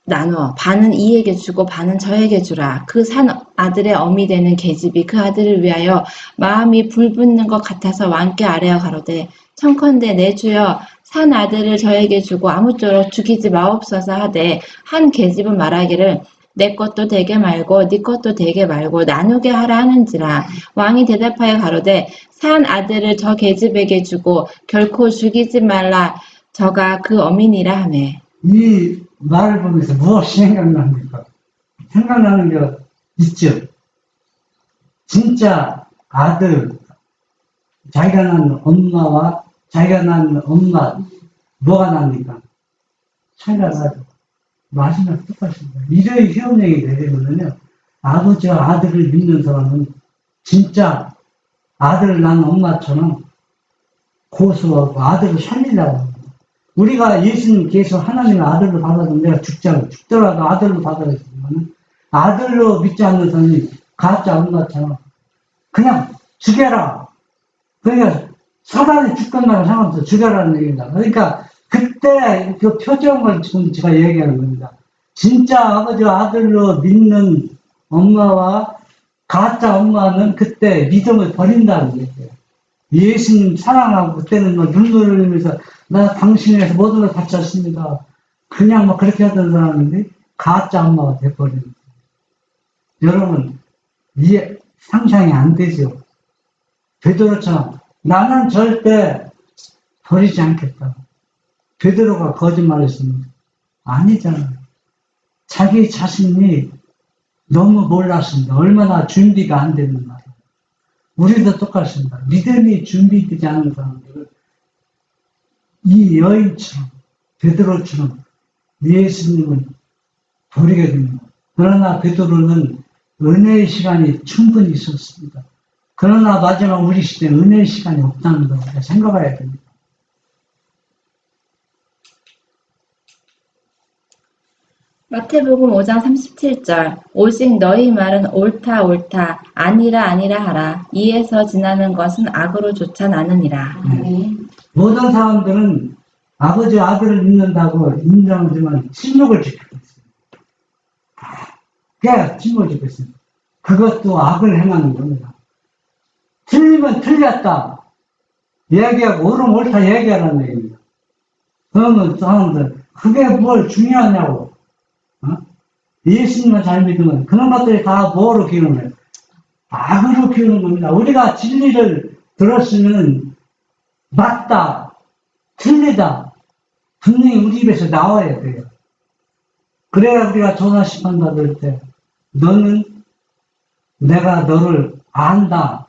나눠 반은 이에게 주고 반은 저에게 주라. 그 산 아들의 어미 되는 계집이 그 아들을 위하여 마음이 불붙는 것 같아서 왕께 아뢰어 가로되 청컨대 내 주여 산 아들을 저에게 주고 아무쪼록 죽이지 마옵소서 하되 한 계집은 말하기를 내 것도 되게 말고 네 것도 되게 말고 나누게 하라 하는지라. 왕이 대답하여 가로되 산 아들을 저 계집에게 주고 결코 죽이지 말라. 저가 그 어미니라 하매. 이 말을 보면서 무엇이 생각납니까? 생각나는 게 있죠. 진짜 아들, 자기가 낳은 엄마와 자기가 낳은 엄마, 뭐가 납니까? 차이가 나죠. 마지막 똑같습니다. 이러한 효능이 되려면요, 아버지와 아들을 믿는 사람은 진짜 아들을 낳은 엄마처럼 고소하고 아들을 살리려고 합니다. 우리가 예수님 계속 하나님의 아들로 받아도 내가 죽더라도 아들로 받아야지만 아들로 믿지 않는 사람이 가짜 엄마처럼 그냥 죽여라. 그러니까 사단이 죽건다고 상관없어. 죽여라는 얘기입니다. 그러니까 그때 그 표정을 지금 제가 얘기하는 겁니다. 진짜 아버지와 아들로 믿는 엄마와 가짜 엄마는 그때 믿음을 버린다는 얘기예요. 예수님 사랑하고 그때는 뭐 눈물을 흘리면서 나 당신에서 모든 걸 바쳤습니다. 그냥 뭐 그렇게 하던 사람인데 가짜 엄마가 돼버리는 거예요. 여러분 이해 상상이 안 되죠. 베드로처럼 나는 절대 버리지 않겠다. 베드로가 거짓말했습니다. 아니잖아요. 자기 자신이 너무 몰랐습니다. 얼마나 준비가 안 되는 말이에요. 우리도 똑같습니다. 믿음이 준비되지 않은 사람들은 이 여인처럼 베드로처럼 예수님을 버리게 됩니다. 그러나 베드로는 은혜의 시간이 충분히 있었습니다. 그러나 마지막 우리 시대에 은혜의 시간이 없다는 걸 우리가 생각해야 됩니다. 마태복음 5장 37절 오직 너희 말은 옳다 옳다 아니라 아니라 하라. 이에서 지나는 것은 악으로 쫓아 나느니라. 아멘. 모든 사람들은 아버지 아들을 믿는다고 인정하지만 침묵을 지키고 있습니다. 그냥 침묵을 지키고 있습니다. 그것도 악을 행하는 겁니다. 틀리면 틀렸다 얘기하고 옳으면 옳다 얘기하라는 얘기입니다. 그러면 사람들 그게 뭘 중요하냐고. 예수님만 잘 믿으면 그런 것들이 다 뭐로 키우는 거예요? 악으로 키우는 겁니다. 우리가 진리를 들었으면 맞다, 틀리다 분명히 우리 입에서 나와야 돼요. 그래야 우리가 조사심판 받을 때 너는 내가 너를 안다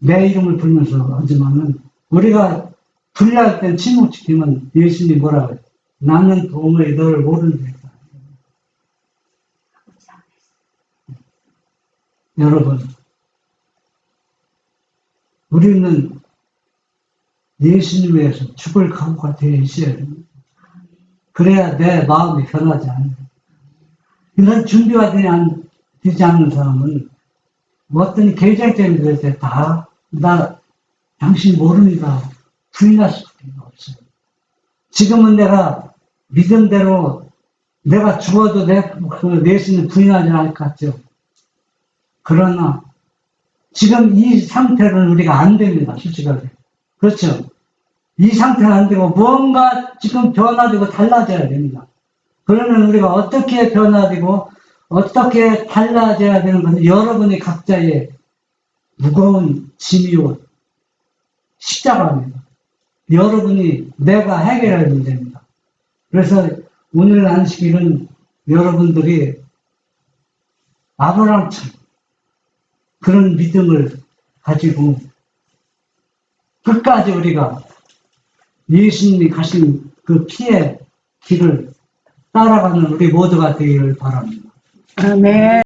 내 이름을 부르면서 하지만은 우리가 불리할 땐 침묵 지키면 예수님이 뭐라고 해요? 나는 도무지 너를 모른다. 여러분, 우리는 예수님 위해서 죽을 각오가 되어 있어야 됩니다. 그래야 내 마음이 변하지 않아요. 이런 준비가 되지 않는 사람은 어떤 계장점이 될 때 다, 나, 당신 모릅니다. 부인할 수밖에 없어요. 지금은 내가 믿음대로 내가 죽어도 그 예수님 부인하지 않을 것 같죠. 그러나 지금 이 상태는 우리가 안 됩니다. 솔직하게. 그렇죠. 이 상태는 안 되고 무언가 지금 변화되고 달라져야 됩니다. 그러면 우리가 어떻게 변화되고 어떻게 달라져야 되는 것은 여러분이 각자의 무거운 짐이요 십자가입니다. 여러분이 내가 해결해야 문제입니다. 그래서 오늘 안식일은 여러분들이 아브라함처럼 그런 믿음을 가지고 끝까지 우리가 예수님이 가신 그 피의 길을 따라가는 우리 모두가 되기를 바랍니다. 아멘.